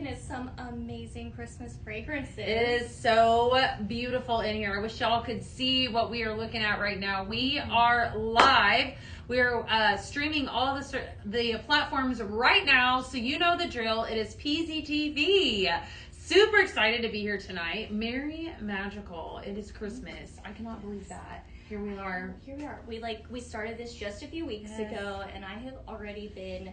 looking at some amazing Christmas fragrances. It is so beautiful in here. I wish y'all could see what we are looking at right now. We are live. We're streaming all the platforms right now, so you know the drill. It is PZTV. Super excited to be here tonight. Merry Magical. It is Christmas. I cannot believe that. Here we are. We started this just a few weeks ago, and I have already been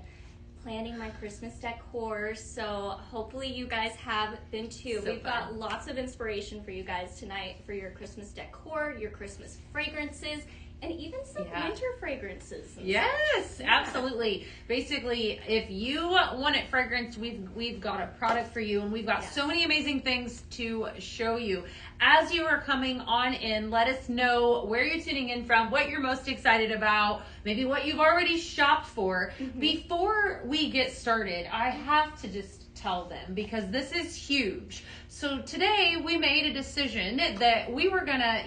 planning my Christmas decor, so hopefully you guys have been too. We've got lots of inspiration for you guys tonight for your Christmas decor, your Christmas fragrances, and even some winter fragrances. Yes, absolutely. Basically, if you want it fragranced, we've got a product for you, and we've got so many amazing things to show you. As you are coming on in, let us know where you're tuning in from, what you're most excited about, maybe what you've already shopped for. Before we get started, I have to just tell them, because this is huge. So today we made a decision that we were gonna,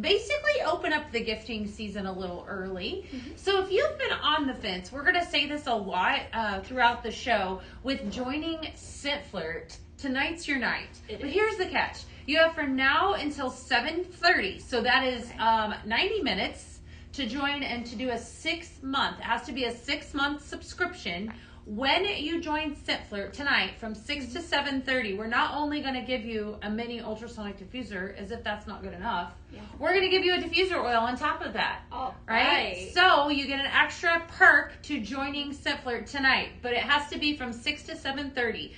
basically open up the gifting season a little early. So if you've been on the fence, we're going to say this a lot throughout the show, with joining Scent Flirt, tonight's your night. But here's the catch. You have from now until 7:30, so that is 90 minutes to join and to do a 6-month. It has to be a 6-month subscription. When you join Scent Flirt tonight from 6 to 7:30, we're not only going to give you a mini ultrasonic diffuser, as if that's not good enough. We're going to give you a diffuser oil on top of that. Right? So you get an extra perk to joining Scent Flirt tonight, but it has to be from 6 to 7:30.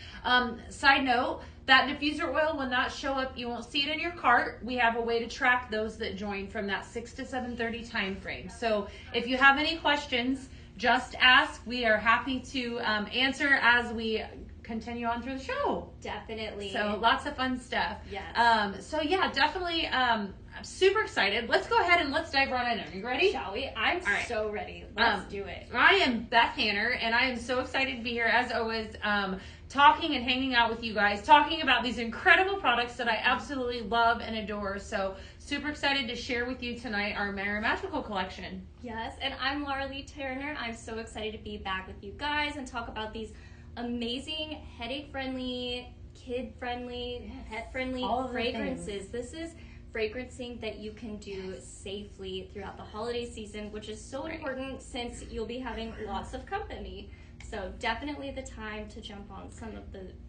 Side note, that diffuser oil will not show up. You won't see it in your cart. We have a way to track those that join from that 6 to 7:30 time frame. So if you have any questions, just ask. We are happy to answer as we continue on through the show. Definitely. So lots of fun stuff. Yes. So yeah, definitely. I'm super excited. Let's go ahead and let's dive right in. Are you ready? Shall we? I'm so ready. Let's do it. I am Beth Hanner, and I am so excited to be here as always. Talking and hanging out with you guys, talking about these incredible products that I absolutely love and adore. So super excited to share with you tonight our Merry Magical collection. Yes, and I'm Laura Lee Turner. I'm so excited to be back with you guys and talk about these amazing headache-friendly, kid-friendly, pet-friendly fragrances. This is fragrancing that you can do safely throughout the holiday season, which is so important since you'll be having lots of company. So definitely the time to jump on some of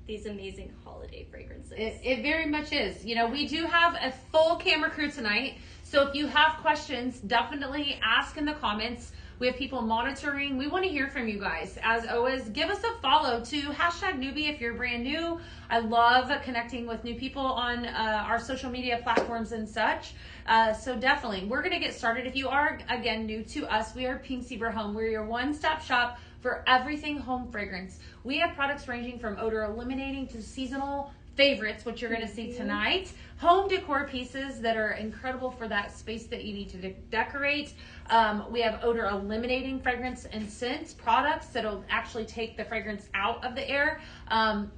these amazing holiday fragrances. It very much is. We do have a full camera crew tonight. So if you have questions, definitely ask in the comments. We have people monitoring. We want to hear from you guys. As always, give us a follow to #newbie if you're brand new. I love connecting with new people on our social media platforms and such. So definitely, we're going to get started. If you are, again, new to us, we are Pink Zebra Home. We're your one-stop shop for everything home fragrance. We have products ranging from odor eliminating to seasonal favorites, which you're going to see tonight. Home decor pieces that are incredible for that space that you need to decorate. We have odor eliminating fragrance and scents products that'll actually take the fragrance out of the air.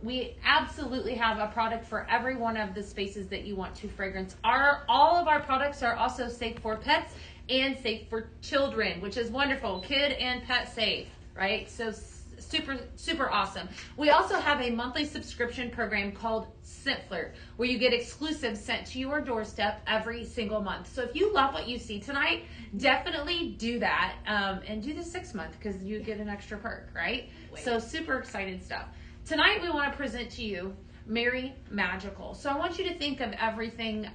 We absolutely have a product for every one of the spaces that you want to fragrance. All of our products are also safe for pets and safe for children, which is wonderful. Kid and pet safe, right? So super awesome. We also have a monthly subscription program called Scent Flirt, where you get exclusive sent to your doorstep every single month. So if you love what you see tonight, definitely do that and do the 6-month, because you get an extra perk, right? So super excited stuff. Tonight we want to present to you Merry Magical. So I want you to think of everything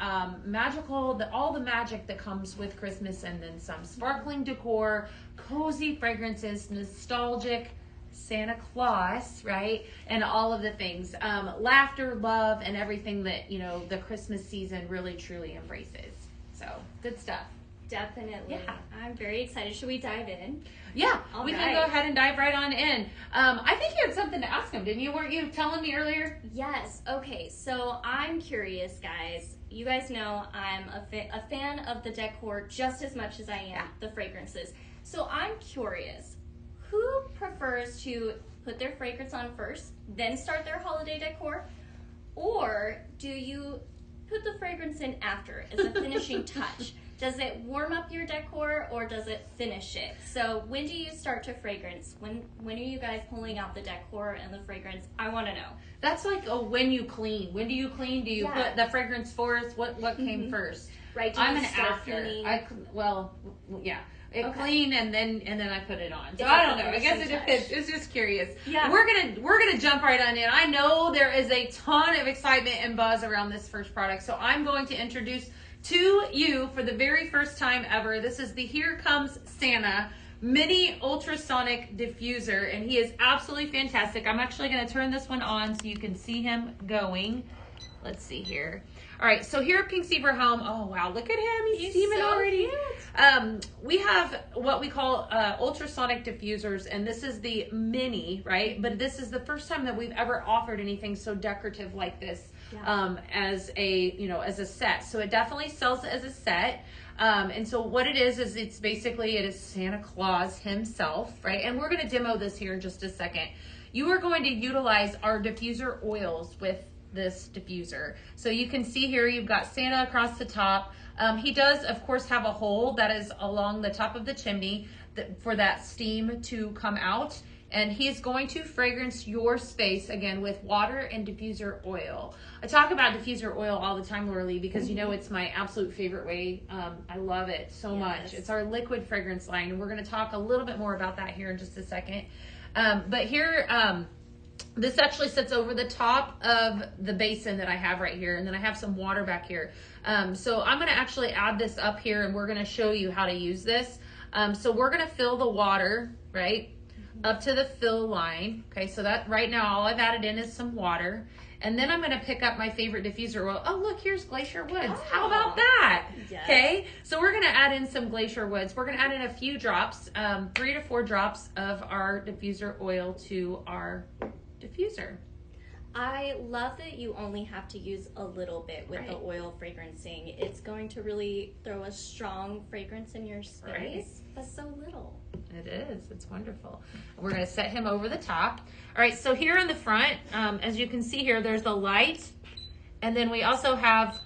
magical, all the magic that comes with Christmas, and then some sparkling decor, cozy fragrances, nostalgic Santa Claus, right? And all of the things, laughter, love, and everything that, the Christmas season really truly embraces. So good stuff. Definitely. Yeah. I'm very excited. Should we dive in? Yeah, we can go ahead and dive right on in. I think you had something to ask him, didn't you? Weren't you telling me earlier? Yes. Okay, so I'm curious, guys. You guys know I'm a fan of the decor just as much as I am the fragrances. So I'm curious, who prefers to put their fragrance on first, then start their holiday decor? Or do you put the fragrance in after as a finishing touch? Does it warm up your decor or does it finish it? So when do you start to fragrance? When are you guys pulling out the decor and the fragrance? I want to know. That's like when you clean. When do you clean? Do you put the fragrance first? What came first? Right. I'm an after. Yeah. It clean and then I put it on. So I don't know. I guess it depends. It's just curious. Yeah. We're gonna jump right on in. I know there is a ton of excitement and buzz around this first product. So I'm going to introduce to you for the very first time ever. This is the Here Comes Santa mini ultrasonic diffuser, and he is absolutely fantastic. I'm actually going to turn this one on so you can see him going. Let's see here. All right, so here at Pink Zebra Home, oh wow, look at him, he's steaming so already. We have what we call ultrasonic diffusers, and this is the mini, right? But this is the first time that we've ever offered anything so decorative like this. As a set. So it definitely sells as a set. And so what it is it's basically, it is Santa Claus himself, right? And we're going to demo this here in just a second. You are going to utilize our diffuser oils with this diffuser. So you can see here, you've got Santa across the top. He does, of course, have a hole that is along the top of the chimney for that steam to come out. And he's going to fragrance your space again with water and diffuser oil. I talk about diffuser oil all the time, Laura Lee, because you know it's my absolute favorite way. I love it so much. It's our liquid fragrance line, and we're going to talk a little bit more about that here in just a second. But here, this actually sits over the top of the basin that I have right here, and then I have some water back here. So I'm going to actually add this up here, and we're going to show you how to use this. So we're going to fill the water, right, up to the fill line. Okay, so that right now all I've added in is some water. And then I'm going to pick up my favorite diffuser oil. Oh, look, here's Glacier Woods. Oh, how about that? Yes. Okay, so we're going to add in some Glacier Woods. We're going to add in a few drops, 3 to 4 drops of our diffuser oil to our diffuser. I love that you only have to use a little bit with the oil fragrancing. It's going to really throw a strong fragrance in your space, but so little. It is. It's wonderful. We're going to set him over the top. All right, so here in the front, as you can see here, there's the light, and then we also have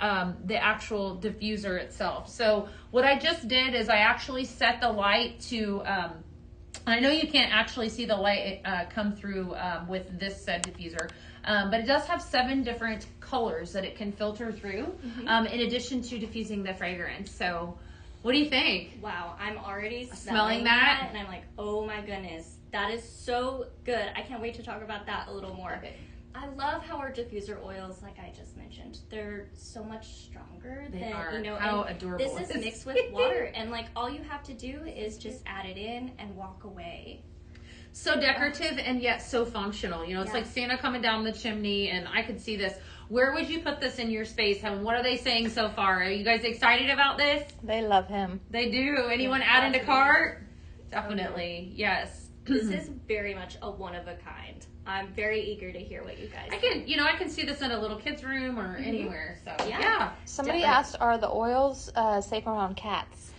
the actual diffuser itself. So what I just did is I actually set the light to, I know you can't actually see the light come through with this said diffuser, but it does have 7 different colors that it can filter through, in addition to diffusing the fragrance. So what do you think? Wow, I'm already smelling that, and I'm like, oh my goodness, that is so good. I can't wait to talk about that a little more. Okay. I love how our diffuser oils, like I just mentioned, they're so much stronger than, how adorable. This is mixed with water, and like all you have to do is just add it in and walk away. So decorative and yet so functional. You know, it's like Santa coming down the chimney, and I could see this. Where would you put this in your space? I mean, what are they saying so far? Are you guys excited about this? They love him. They do. Anyone add into cart? Definitely. Yes. This is very much a one of a kind. I'm very eager to hear what you guys think. I can see this in a little kid's room or anywhere. So yeah. Somebody asked, are the oils safe around cats?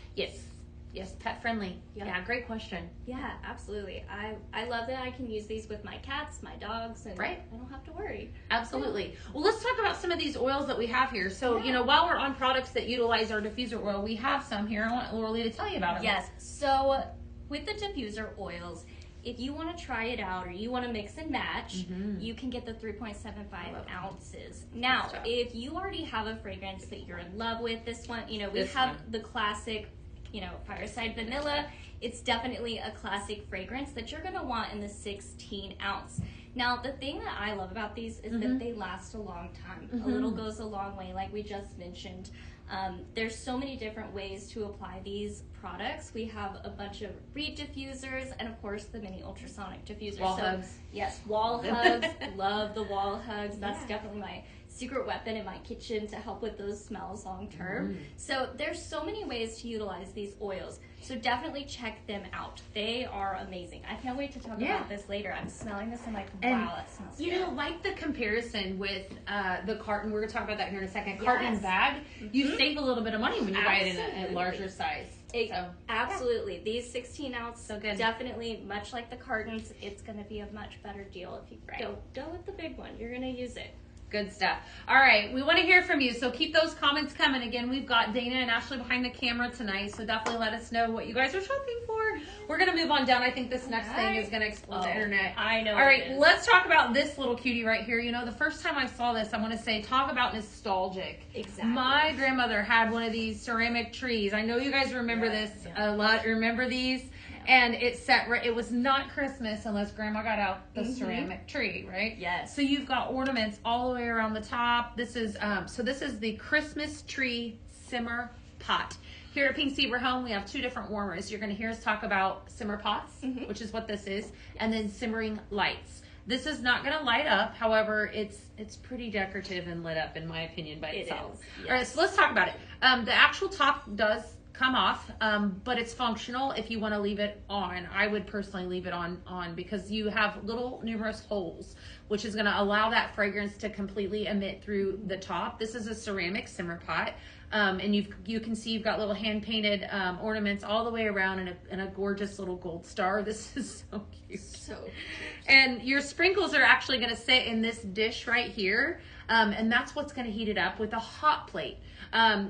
Yes, pet friendly. Yeah, great question. Yeah, absolutely. I love that I can use these with my cats, my dogs, and I don't have to worry. Absolutely. Well, let's talk about some of these oils that we have here. So, while we're on products that utilize our diffuser oil, we have some here. I want Laura Lee to tell you about them. Yes. So, with the diffuser oils, if you want to try it out or you want to mix and match, you can get the 3.75 ounces. Now, if you already have a fragrance that you're in love with, this one, we have the classic Fireside Vanilla. It's definitely a classic fragrance that you're going to want in the 16 ounce. Now, the thing that I love about these is that they last a long time. A little goes a long way, like we just mentioned. There's so many different ways to apply these products. We have a bunch of reed diffusers and, of course, the mini ultrasonic diffusers. Wall hugs. Yes, wall hugs. Love the wall hugs. That's definitely my secret weapon in my kitchen to help with those smells long term. So there's so many ways to utilize these oils. So definitely check them out. They are amazing. I can't wait to talk about this later. I'm smelling this and I'm like, wow, that smells good. Like the comparison with the carton, we're going to talk about that here in a second. Carton bag, you save a little bit of money when you buy it in a larger size. Absolutely. These 16 ounce, definitely, much like the cartons, it's going to be a much better deal if you go with the big one. You're going to use it. Good stuff. All right, we want to hear from you, so keep those comments coming. Again, we've got Dana and Ashley behind the camera tonight, so definitely let us know what you guys are shopping for. We're going to move on down. I think this next thing is going to explode the internet. I know. All right, let's talk about this little cutie right here. You know, the first time I saw this, I want to say, talk about nostalgic. Exactly. My grandmother had one of these ceramic trees. I know you guys remember this a lot. Remember these? And it was not Christmas unless Grandma got out the ceramic tree, right? Yes. So you've got ornaments all the way around the top. This is this is the Christmas tree simmer pot. Here at Pink Zebra Home, we have two different warmers. You're going to hear us talk about simmer pots, which is what this is, and then simmering lights. This is not going to light up. However, it's pretty decorative and lit up, in my opinion, by itself. Yes. All right, so let's talk about it. The actual top does come off, but it's functional if you want to leave it on. I would personally leave it on because you have little numerous holes, which is going to allow that fragrance to completely emit through the top. This is a ceramic simmer pot, and you can see you've got little hand painted ornaments all the way around and a gorgeous little gold star. This is so cute. So cute. And your sprinkles are actually going to sit in this dish right here, and that's what's going to heat it up with a hot plate.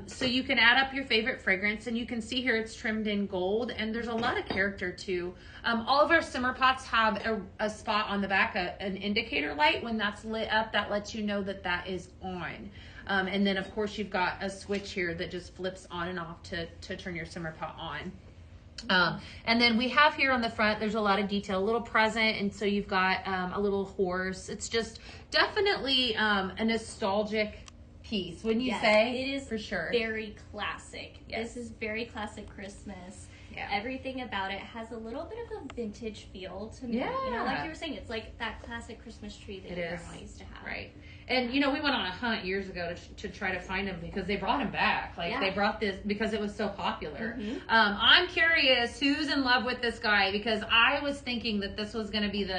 So you can add up your favorite fragrance, and you can see here it's trimmed in gold, and there's a lot of character too. All of our simmer pots have a spot on the back, an indicator light. When that's lit up, that lets you know that that is on. And then of course you've got a switch here that just flips on and off to turn your simmer pot on. And then we have here on the front, there's a lot of detail, a little present, and so you've got a little horse. It's just definitely a nostalgic piece, wouldn't you say? It is for sure. Very classic. Yes. This is very classic Christmas. Yeah. Everything about it has a little bit of a vintage feel to me. Yeah. You know, like you were saying, it's like that classic Christmas tree that your grandma used to have. Right. And you know, we went on a hunt years ago to try to find them because they brought them back. Like they brought this because it was so popular. I'm curious who's in love with this guy, because I was thinking that this was going to be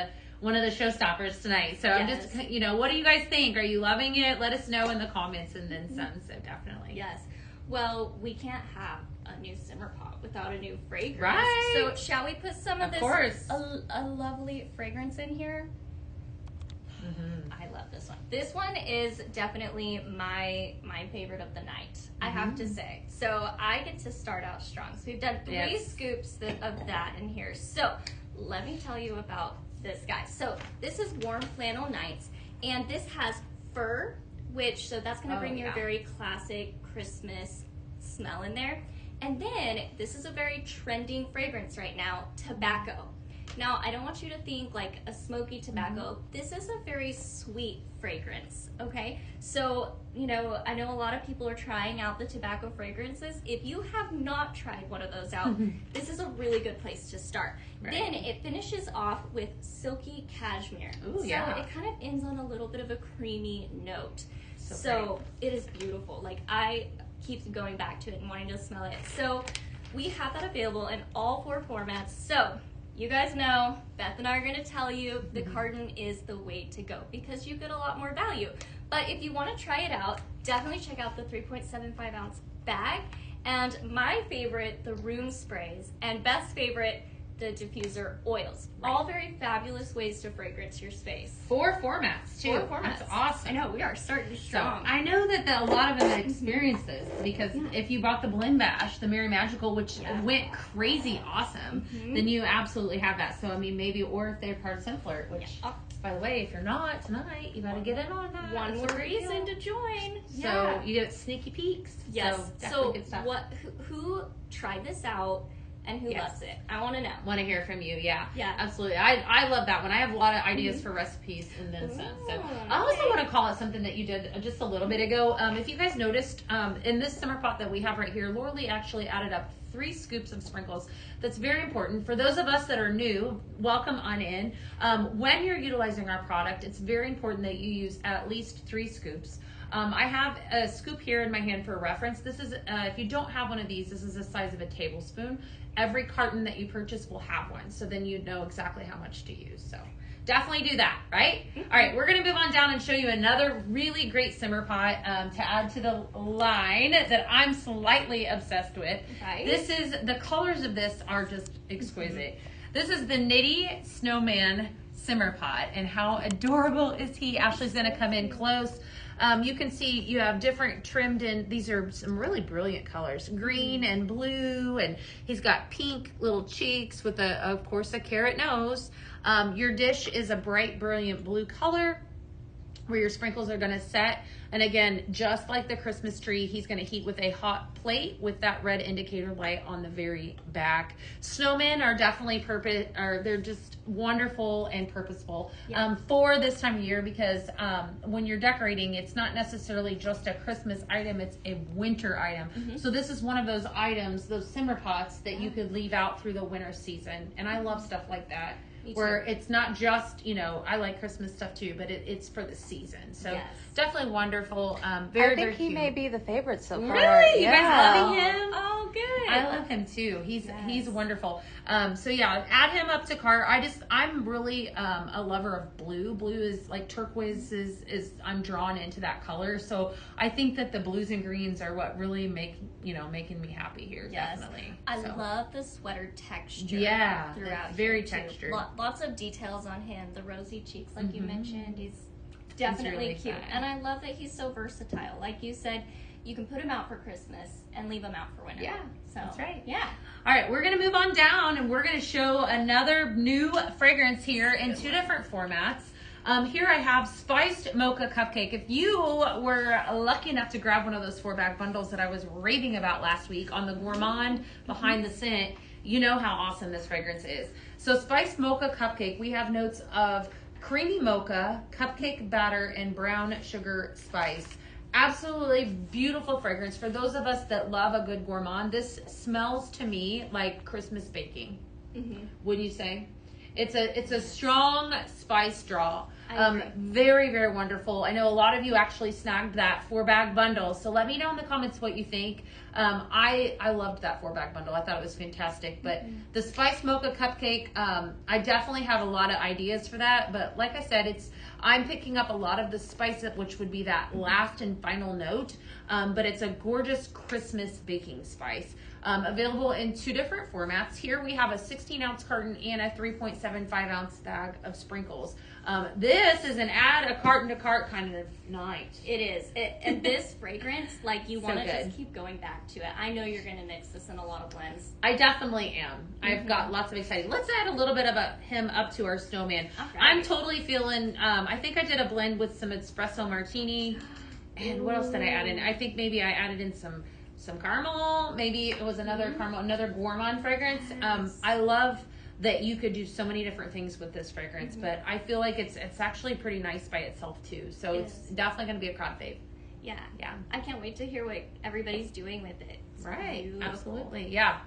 one of the showstoppers tonight. So I'm just, you know, what do you guys think? Are you loving it? Let us know in the comments and then some. So definitely. Yes. Well, we can't have a new simmer pot without a new fragrance. Right. So shall we put some of this course. A lovely fragrance in here? I love this one. This one is definitely my favorite of the night, I have to say. So I get to start out strong. So we've done 3 scoops of that in here. So let me tell you about this guy. So this is Warm Flannel Nights, and this has fir, so that's going to bring your very classic Christmas smell in there. And then this is a very trending fragrance right now, tobacco. Now, I don't want you to think like a smoky tobacco. This is a very sweet fragrance, okay? So, you know, I know a lot of people are trying out the tobacco fragrances. If you have not tried one of those out, this is a really good place to start. Right. Then it finishes off with silky cashmere. Ooh, so it kind of ends on a little bit of a creamy note. So it is beautiful. Like, I keep going back to it and wanting to smell it. So we have that available in all 4 formats. So you guys know, Beth and I are going to tell you the carton is the way to go because you get a lot more value. But if you want to try it out, definitely check out the 3.75 ounce bag. And my favorite, the room sprays, and Beth's favorite, the diffuser oils. Right. All very fabulous ways to fragrance your space. 4 formats too. 4 formats. That's awesome. I know, we are starting strong. So, I know that a lot of them experience this because if you bought the Blend Bash, the Merry Magical, which went crazy awesome, then you absolutely have that. So I mean, maybe, or if they're part of Simflirt, which by the way, if you're not tonight, you got to get in on that. One more reason to join. So you get sneaky peeks. Yes. So good stuff. Who tried this out? And who loves it? I want to know. Want to hear from you, Yeah, absolutely. I love that one. I have a lot of ideas for recipes and then some. So I also want to call it something that you did just a little bit ago. If you guys noticed, in this simmer pot that we have right here, Laura actually added up 3 scoops of sprinkles. That's very important. For those of us that are new, welcome on in. When you're utilizing our product, it's very important that you use at least 3 scoops. I have a scoop here in my hand for reference. This is, if you don't have one of these, this is the size of a tablespoon. Every carton that you purchase will have one, so then you know exactly how much to use. So definitely do that, right? All right, we're going to move on down and show you another really great simmer pot to add to the line that I'm slightly obsessed with. Okay. This is, the colors of this are just exquisite. This is the Nitty Snowman simmer pot. And how adorable is he? Ashley's going to come in close. You can see you have different trimmed in. These are some really brilliant colors, green and blue, and he's got pink little cheeks with of course, a carrot nose. Your dish is a bright, brilliant blue color where your sprinkles are going to set. And again, just like the Christmas tree, he's going to heat with a hot plate with that red indicator light on the very back. Snowmen are definitely they're just wonderful and purposeful for this time of year, because when you're decorating, it's not necessarily just a Christmas item, it's a winter item. So this is one of those items, those simmer pots that you could leave out through the winter season. And I love stuff like that. Where it's not just, I like Christmas stuff too, but it's for the season. So definitely wonderful. Very, I think very he cute. may be the favorite so far. Really? You Yeah. guys loving him? Oh, good. I love him too. He's wonderful. So yeah, add him up to cart. I'm really a lover of blue. Blue is like turquoise is I'm drawn into that color. So I think that the blues and greens are what really making me happy here. Yes. Definitely. I love the sweater texture. Yeah, throughout very here, too. textured. Lots of details on him. The rosy cheeks, like you mentioned, he's definitely really cute. fun. And I love that he's so versatile. Like you said, you can put him out for Christmas and leave him out for winter. Yeah, so that's right. Yeah. All right, we're going to move on down, and we're going to show another new fragrance here in two different formats. Here I have Spiced Mocha Cupcake. If you were lucky enough to grab one of those 4-bag bundles that I was raving about last week on the Gourmand Behind the Scent, you know how awesome this fragrance is. So Spiced Mocha Cupcake, we have notes of creamy mocha, cupcake batter, and brown sugar spice. Absolutely beautiful fragrance. For those of us that love a good gourmand, this smells to me like Christmas baking. Wouldn't you say? It's a strong spice draw. Very, very wonderful. I know a lot of you actually snagged that 4-bag bundle, so let me know in the comments what you think. I loved that 4-bag bundle. I thought it was fantastic. But the Spiced Mocha Cupcake, I definitely have a lot of ideas for that. But like I said, I'm picking up a lot of the spice, which would be that last and final note. But it's a gorgeous Christmas baking spice. Available in two different formats. Here we have a 16-ounce carton and a 3.75-ounce bag of sprinkles. This is an add a carton to cart kind of night. It is. And this fragrance, like you want to good. just keep going back to it. I know you're going to mix this in a lot of blends. I definitely am. I've got lots of exciting. Let's add a little bit of him up to our snowman. All right. I'm totally feeling, I think I did a blend with some espresso martini. And what else did I add in? I think maybe I added in some caramel. Maybe it was another caramel, another gourmand fragrance. I love that you could do so many different things with this fragrance, but I feel like it's actually pretty nice by itself too. So it's definitely going to be a crowd fave. Yeah. Yeah. I can't wait to hear what everybody's doing with it. It's Right. beautiful. Absolutely. Yeah.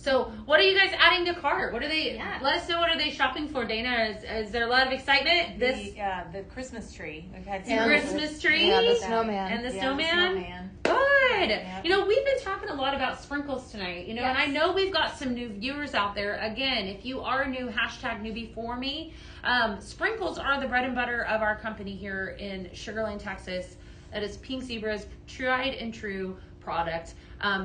So what are you guys adding to cart? What are they? Yeah. Let us know. What are they shopping for, Dana? Is there a lot of excitement? The Christmas tree. We've had The Christmas tree. Yeah, the snowman. And the Yeah, snowman. the snowman. Good. Yep. We've been talking a lot about sprinkles tonight, and I know we've got some new viewers out there. Again, if you are new, #newbie for me. Sprinkles are the bread and butter of our company here in Sugar Land, Texas. That is Pink Zebra's tried and true product.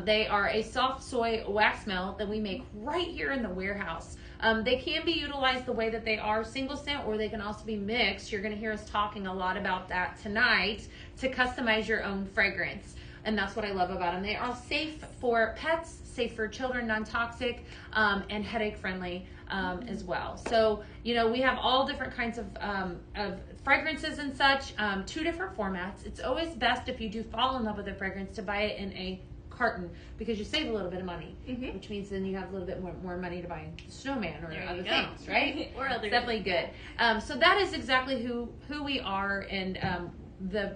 They are a soft soy wax melt that we make right here in the warehouse. They can be utilized the way that they are, single scent, or they can also be mixed. You're going to hear us talking a lot about that tonight to customize your own fragrance. And that's what I love about them. They are safe for pets, safe for children, non-toxic, and headache friendly as well. So, we have all different kinds of fragrances and such, two different formats. It's always best if you do fall in love with a fragrance to buy it in a carton, because you save a little bit of money, which means then you have a little bit more money to buy snowman or other things, right? Or other. It's definitely good. So that is exactly who we are, and the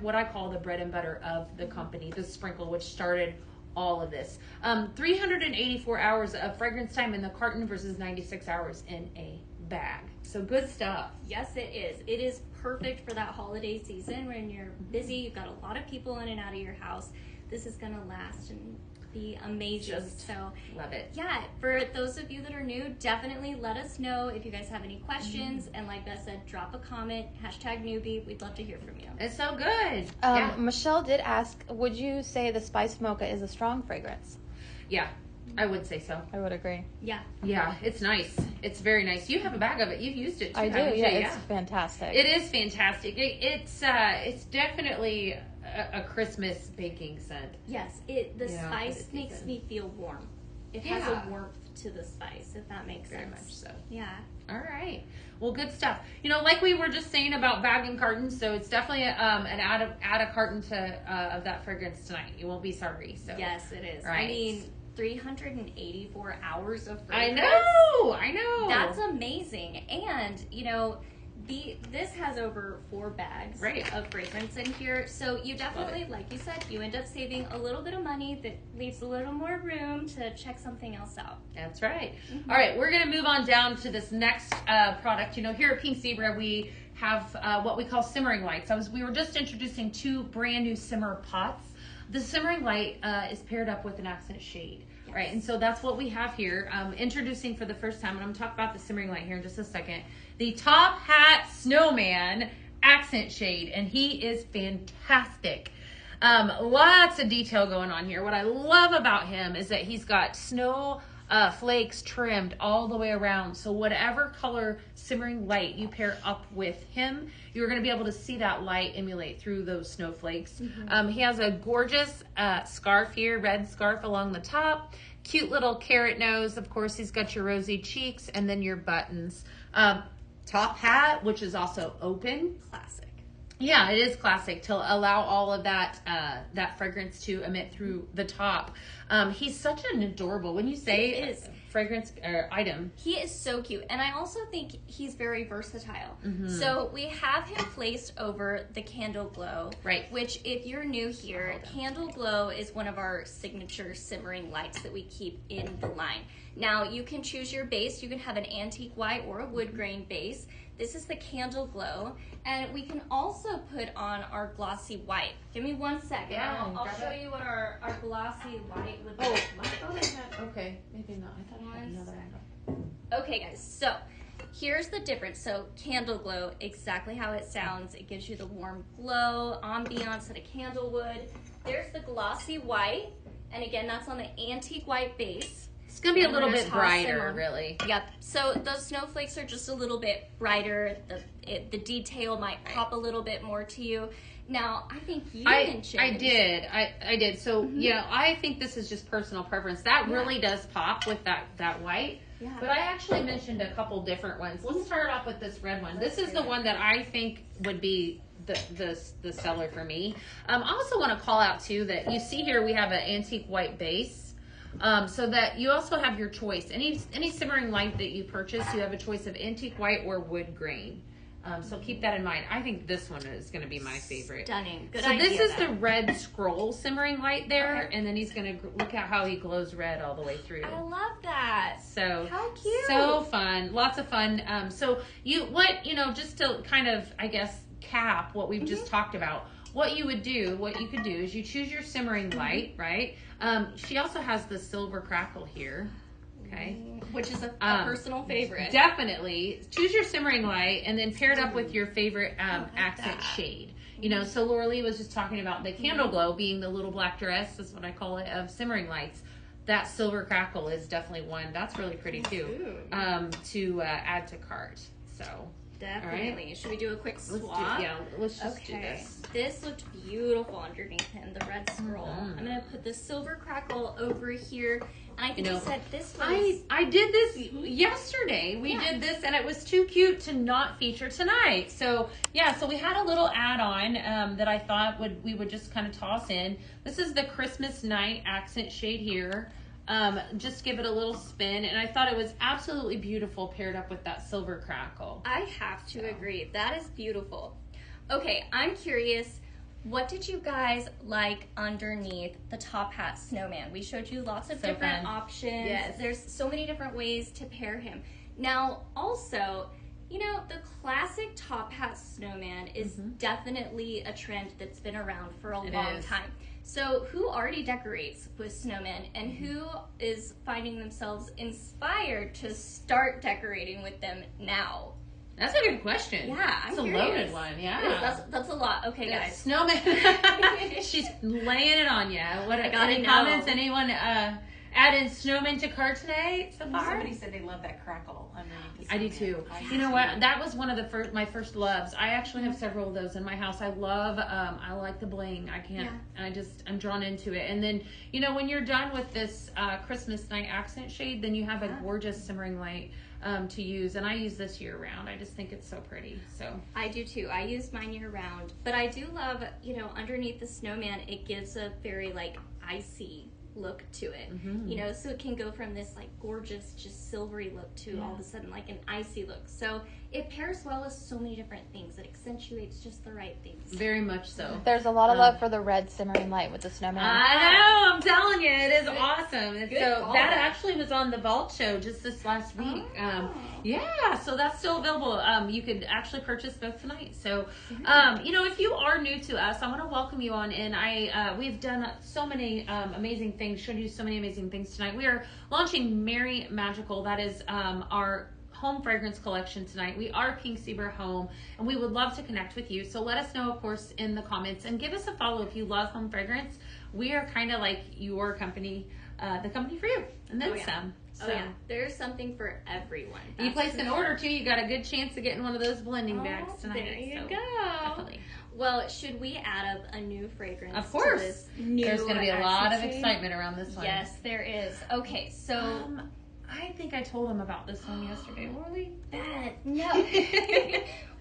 what I call the bread and butter of the company, the sprinkle, which started all of this. 384 hours of fragrance time in the carton versus 96 hours in a bag. So good stuff. Yes, it is. It is perfect for that holiday season when you're busy, you've got a lot of people in and out of your house. This is going to last and be amazing. So Love it. yeah, for those of you that are new, definitely let us know if you guys have any questions. And like Beth said, drop a comment, #newbie. We'd love to hear from you. It's so good. Michelle did ask, would you say the spiced mocha is a strong fragrance? Yeah. I would say so. I would agree. Yeah. Yeah, it's nice. It's very nice. You have a bag of it. You've used it too. I do. haven't you? Yeah, it's fantastic. It is fantastic. It's definitely a Christmas baking scent. Yes, the spice makes me feel warm. It has a warmth to the spice, if that makes sense. Very much so. Yeah. All right. Well, good stuff. Like we were just saying about bagging cartons, so it's definitely add a carton to of that fragrance tonight. You won't be sorry. So yes, it is. Right. I mean, 384 hours of fragrance. I know. That's amazing. And this has over 4 bags of fragrance in here. So you definitely, like you said, you end up saving a little bit of money that leaves a little more room to check something else out. That's right. All right, we're going to move on down to this next product. Here at Pink Zebra, we have what we call simmering lights. We were just introducing 2 brand new simmer pots. The simmering light is paired up with an accent shade. Yes. Right, and so that's what we have here. Introducing for the first time, and I'm going to talk about the simmering light here in just a second. The Top Hat Snowman accent shade, and he is fantastic. Lots of detail going on here. What I love about him is that he's got snow flakes trimmed all the way around. So whatever color simmering light you pair up with him, you're going to be able to see that light emulate through those snowflakes. He has a gorgeous scarf here, red scarf along the top. Cute little carrot nose. Of course, he's got your rosy cheeks and then your buttons. Top hat, which is also open. Classic. Yeah, it is classic to allow all of that fragrance to emit through the top. He's such an adorable, when you say fragrance item. He is so cute. And I also think he's very versatile. So we have him placed over the Candle Glow. Right. Which, if you're new here, Candle Glow is one of our signature simmering lights that we keep in the line. Now, you can choose your base. You can have an antique white or a wood grain base. This is the Candle Glow. And we can also put on our glossy white. Give me 1 second. Yeah, I'll show you what our glossy white would look like. Okay, maybe not. I thought I had another one. Okay, guys, so here's the difference. So Candle Glow, exactly how it sounds. It gives you the warm glow, ambiance that a candle would. There's the glossy white. And again, that's on the antique white base. It's going to be a little bit brighter, really. Yep. So those snowflakes are just a little bit brighter. The detail might pop a little bit more to you. Now, I think you mentioned... I did. So, I think this is just personal preference. That really does pop with that white. Yeah. But I actually mentioned a couple different ones. Let's start off with this red one. This is the one that I think would be the seller for me. I also want to call out, too, that you see here we have an antique white base. So that you also have your choice. Any simmering light that you purchase, you have a choice of antique white or wood grain. So keep that in mind. I think this one is going to be my favorite. Stunning. Good idea. So this is then. the red scroll simmering light there, and then he's going to look at how he glows red all the way through. I love that. So how cute. So fun. Lots of fun. So just to kind of, I guess, cap what we've just talked about. What you could do is you choose your simmering light, right? She also has the silver crackle here, okay? Which is a personal favorite. Definitely. Choose your simmering light and then pair it up with your favorite accent shade. So Laura Lee was just talking about the Candle Glow being the little black dress, is what I call it, of simmering lights. That silver crackle is definitely one. That's really pretty too, to add to cart. So... Definitely. Right. Should we do a quick swap? Let's just do this. This looked beautiful underneath him, the red scroll. I'm going to put the silver crackle over here. And I think you said this was... I did this yesterday. We did this, and it was too cute to not feature tonight. So, so we had a little add-on that I thought we would just kind of toss in. This is the Christmas Night accent shade here. Just give it a little spin, and I thought it was absolutely beautiful paired up with that silver crackle. I have to agree. That is beautiful. Okay, I'm curious, what did you guys like underneath the Top Hat Snowman? We showed you lots of different options. Yes. There's so many different ways to pair him. Now, also, the classic Top Hat Snowman is definitely a trend that's been around for a long time. So who already decorates with snowmen and who is finding themselves inspired to start decorating with them now? That's a good question. Yeah, That's a loaded one. Yeah. That's a lot. Okay, guys. Snowman. She's laying it on you. Any comments? Anyone Add in snowman to cart tonight so far. Somebody said they love that crackle underneath the I do snowman. too. You know what? That was one of the my first loves. I actually have several of those in my house. I love, I like the bling. I can't, I'm drawn into it. And then, you know, when you're done with this Christmas night accent shade, then you have a gorgeous simmering light to use. And I use this year round. I just think it's so pretty. So I do too. I use mine year round. But I do love, you know, underneath the snowman, it gives a very like icy look to it, you know, so it can go from this like gorgeous just silvery look to all of a sudden like an icy look. So it pairs well with so many different things. It accentuates just the right things. very much so. There's a lot of love for the red simmering light with the snowman. I know, I'm telling you, it is awesome. And Good so call. that actually was on the Vault Show just this last week. Yeah, so that's still available. You could actually purchase both tonight. So, you know, if you are new to us, I want to welcome you on in. We've done so many amazing things, showed you so many amazing things tonight. We are launching Merry Magical. That is our home fragrance collection tonight. We are Pink Zebra Home, and we would love to connect with you. So let us know, of course, in the comments, and give us a follow if you love home fragrance. We are kind of like your company, the company for you, and then some. So Oh yeah, there's something for everyone. you place an order too, you got a good chance of getting one of those blending bags tonight. There you so go. Definitely. Well, should we add up a new fragrance? Of course. To this new There's going to be a lot of accent shade? excitement around this one. Yes, there is. Okay, so I think I told him about this one yesterday. Really? no.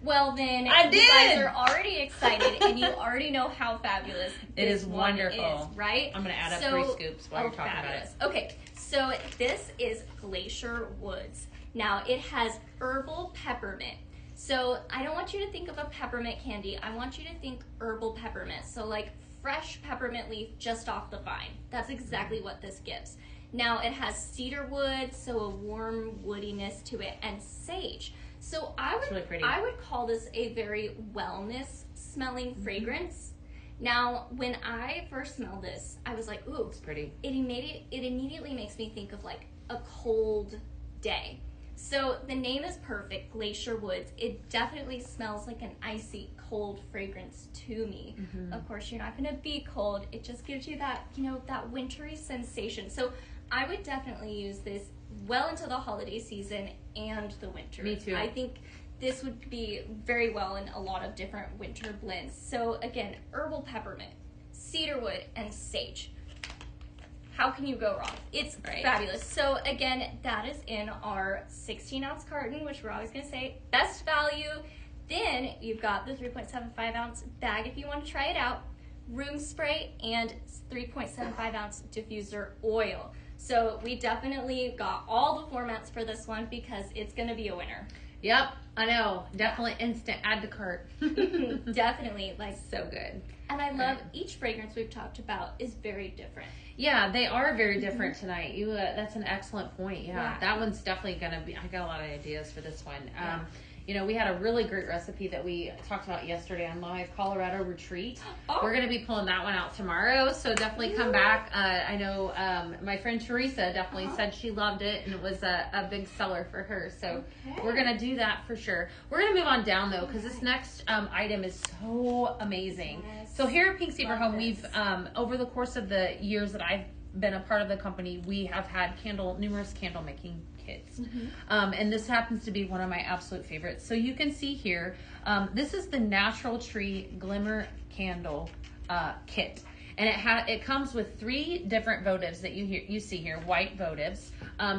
Well, then I you did. guys are already excited, and you already know how fabulous It this is one wonderful. is, right? I'm going to add up So- 3 scoops while you're talking fabulous. about it. Okay, so this is Glacier Woods. Now, it has herbal peppermint. So I don't want you to think of a peppermint candy. I want you to think herbal peppermint. So like fresh peppermint leaf just off the vine. That's exactly what this gives. Now it has cedar wood, so a warm woodiness to it, and sage. So really pretty. I would call this a very wellness smelling fragrance. Now, when I first smelled this, I was like, ooh, It's pretty. it immediately makes me think of like a cold day. So the name is perfect, Glacier Woods. It definitely smells like an icy, cold fragrance to me. Of course, you're not going to be cold. It just gives you that, you know, that wintry sensation. So I would definitely use this well into the holiday season and the winter. Me too. I think this would be very well in a lot of different winter blends. So again, herbal peppermint, cedarwood, and sage. How can you go wrong? It's fabulous. So again, that is in our 16-ounce carton, which we're always going to say best value. Then you've got the 3.75 ounce bag if you want to try it out, room spray, and 3.75 ounce diffuser oil. So we definitely got all the formats for this one because it's going to be a winner. Yep, I know. Definitely instant add to cart. Definitely, like, So good. and I love each fragrance we've talked about is very different. Yeah, they are very different tonight. You, that's an excellent point. Yeah, that one's definitely gonna be. I got a lot of ideas for this one. You know, we had a really great recipe that we talked about yesterday on my Colorado retreat. We're gonna be pulling that one out tomorrow, so definitely come back. I know my friend Teresa definitely said she loved it, and it was a big seller for her. So we're gonna do that for sure. We're gonna move on down though, because this next item is so amazing. So here at Pink Zebra Home, we've over the course of the years that I've been a part of the company, we have had numerous candle making kits. And this happens to be one of my absolute favorites. So you can see here, this is the Natural Tree Glimmer Candle kit. And it comes with 3 different votives that you see here, white votives.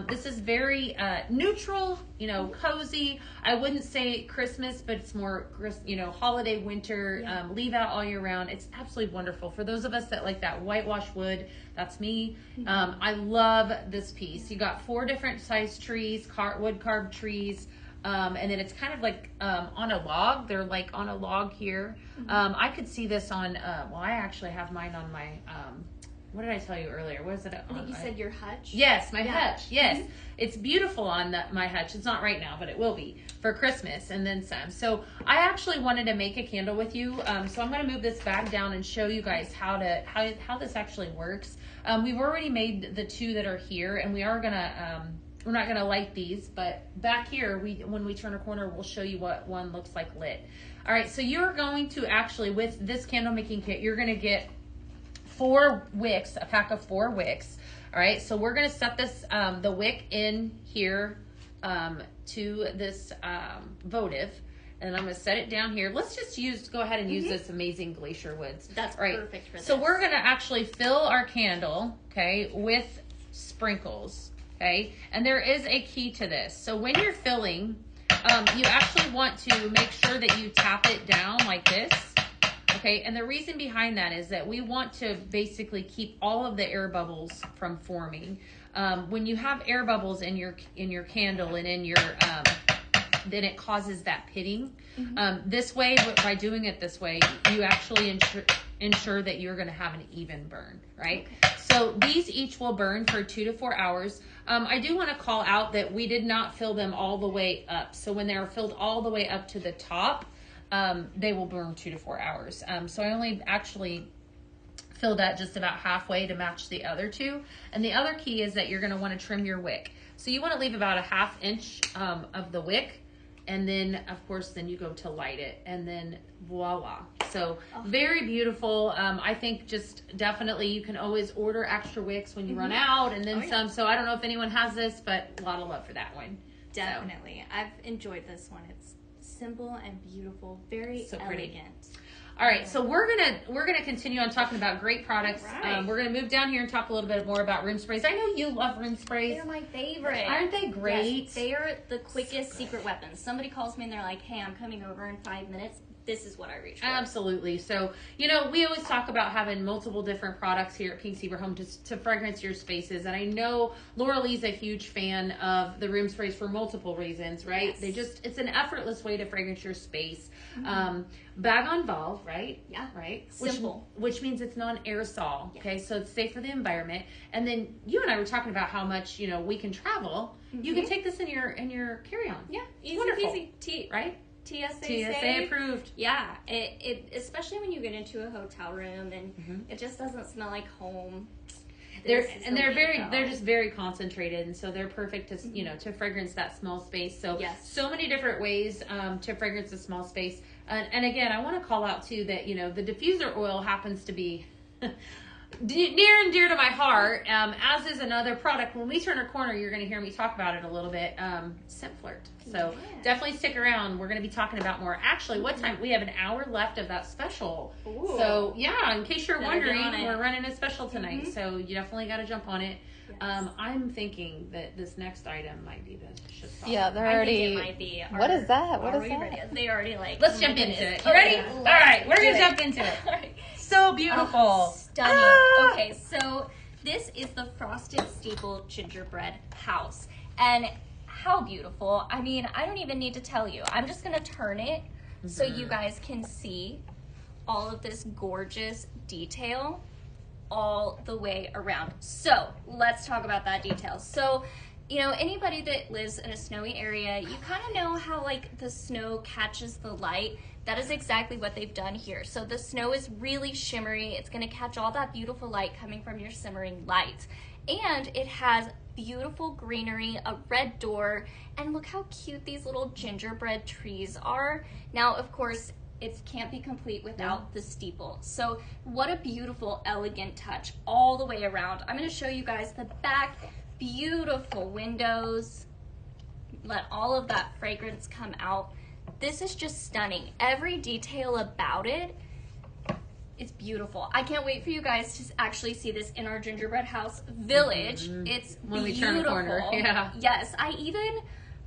This is very neutral, you know, cozy. I wouldn't say Christmas, but it's more, you know, holiday, winter, leave out all year round. It's absolutely wonderful. For those of us that like that whitewash wood, that's me. I love this piece. You got 4 different size trees, wood carved trees. And then it's kind of like on a log. They're like on a log here. I could see this on, well, I actually have mine on my, what did I tell you earlier? What is it on? I think you said your hutch. Yes, my hutch. Yes. It's beautiful on my hutch. It's not right now, but it will be for Christmas and then some. So I actually wanted to make a candle with you. So I'm going to move this bag down and show you guys how this actually works. We've already made the 2 that are here, and we are going to, we're not going to light these, but back here, when we turn a corner, we'll show you what one looks like lit. All right, so you're going to actually, with this candle making kit, you're going to get 4 wicks, a pack of 4 wicks. All right, so we're gonna set this, the wick in here to this votive. And I'm going to set it down here. Let's just go ahead and use this amazing glacier woods. That's perfect for this. So we're going to actually fill our candle, okay, with sprinkles, okay? And there is a key to this. So when you're filling, you actually want to make sure that you tap it down like this, okay? And the reason behind that is that we want to basically keep all of the air bubbles from forming. When you have air bubbles in your candle and in your then it causes that pitting. This way, by doing it this way, you actually ensure that you're going to have an even burn, right? Okay. So these each will burn for 2 to 4 hours. I do want to call out that we did not fill them all the way up. So when they're filled all the way up to the top, they will burn 2 to 4 hours. So I only actually filled that just about halfway to match the other two. And the other key is that you're going to want to trim your wick. So you want to leave about a 1/2 inch of the wick. And then, of course, then you go to light it, and then voila. So very beautiful. I think just definitely you can always order extra wicks when you run out, and then some. So I don't know if anyone has this, but a lot of love for that one. Definitely. So. I've enjoyed this one. It's simple and beautiful, very elegant. Pretty. All right, so we're gonna continue on talking about great products. Right. We're gonna move down here and talk a little bit more about room sprays. I know you love room sprays. They're my favorite. Aren't they great? Yes, they are the quickest secret weapons. Somebody calls me and they're like, "Hey, I'm coming over in 5 minutes." This is what I reach for. Absolutely. So, we always talk about having multiple different products here at Pink Zebra Home to fragrance your spaces. And I know Laura Lee's a huge fan of the room sprays for multiple reasons, right? Yes. It's an effortless way to fragrance your space. Bag on valve, right? Yeah. Right? Simple. Which means it's non-aerosol. Yes. Okay. So it's safe for the environment. And then you and I were talking about how much, we can travel. You can take this in your carry-on. Yeah. Easy wonderful. peasy. Right? TSA approved. Yeah, it especially when you get into a hotel room and it just doesn't smell like home. They're just very concentrated, and so they're perfect to to fragrance that small space. So so many different ways to fragrance a small space. And again, I want to call out too that the diffuser oil happens to be near and dear to my heart, as is another product. When we turn a corner, you're going to hear me talk about it a little bit. Scent Flirt. So definitely stick around. We're going to be talking about more. Actually, what time? We have an hour left of that special. Ooh. So in case you're wondering, we're running a special tonight. So you definitely got to jump on it. Yes. I'm thinking that this next item might be the showstopper. Yeah, they're already. I think it might be. What is that? What is that? Ready? They already Let's jump into it. You ready? All right, we're gonna jump into it. Right. So beautiful. Stunning. Okay, so this is the Frosted Steeple Gingerbread House. And how beautiful. I mean, I don't even need to tell you. I'm just going to turn it so you guys can see all of this gorgeous detail all the way around. So let's talk about that detail. So, anybody that lives in a snowy area, you kind of know how the snow catches the light. That is exactly what they've done here. So the snow is really shimmery. It's going to catch all that beautiful light coming from your simmering lights. And it has beautiful greenery, a red door, and look how cute these little gingerbread trees are. Now, of course, it can't be complete without the steeple. So what a beautiful, elegant touch all the way around. I'm going to show you guys the back. Beautiful windows. Let all of that fragrance come out. This is just stunning. Every detail about it is beautiful. I can't wait for you guys to actually see this in our gingerbread house village. It's when beautiful. We turn a corner. Yeah. Yes,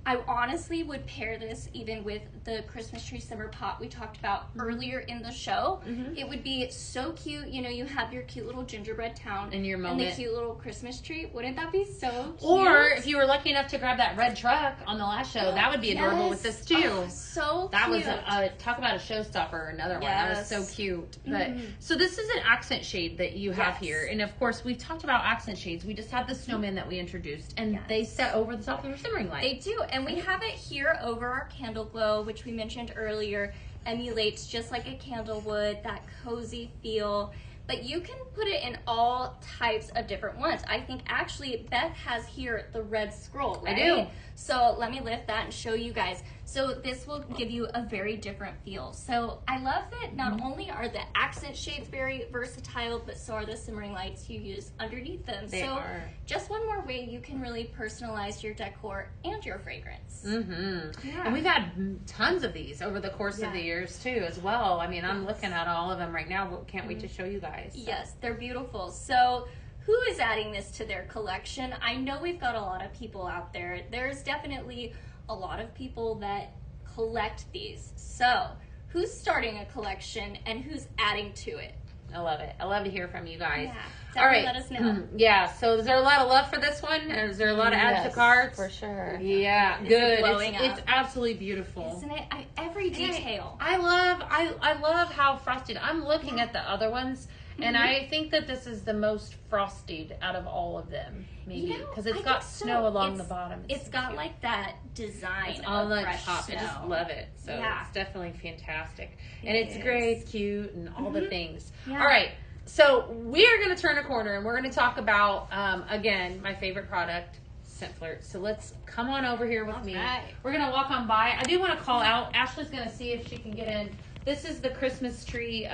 I honestly would pair this even with the Christmas tree simmer pot we talked about earlier in the show. It would be so cute. You have your cute little gingerbread town and your moment. And the cute little Christmas tree. Wouldn't that be so cute? Or if you were lucky enough to grab that red truck on the last show, that would be adorable with this too. Oh, so that cute. Was talk about a showstopper. Another one that was so cute. But so this is an accent shade that you have here, and of course we've talked about accent shades. We just had the snowmen that we introduced, and they set over the top of your simmering light. They do, and we have it here over our candle glow, which we mentioned earlier, emulates just like a candle would, that cozy feel. But you can put it in all types of different ones. I think actually Beth has here the red scroll, right? I do. So let me lift that and show you guys. So this will give you a very different feel. So I love that not only are the accent shades very versatile, but so are the simmering lights you use underneath them. They are. Just one more way you can really personalize your decor and your fragrance. And we've had tons of these over the course of the years too as well. I mean, I'm looking at all of them right now. Can't wait to show you guys. So. Yes, they're beautiful. So who is adding this to their collection? I know we've got a lot of people out there. There's definitely a lot of people that collect these. So who's starting a collection and who's adding to it? I love it. I love to hear from you guys. Yeah, all right, let us know. Yeah. So is there a lot of love for this one? Is there a lot of add to carts? For sure. Yeah, good. Blowing It's up. absolutely beautiful. Isn't it? Every detail. I love how frosted. I'm looking at the other ones, and I think that this is the most frosted out of all of them, maybe because it's got snow along the bottom. It's got cute. Like that design. It's all of the fresh top. snow. I just love it. So it's definitely fantastic, and it's gray, it's cute, and all the things. Yeah. All right. So we are going to turn a corner, and we're going to talk about again my favorite product, Scent Flirt. So let's come on over here with me. Right. We're going to walk on by. I do want to call out. Ashley's going to see if she can get in. This is the Christmas tree,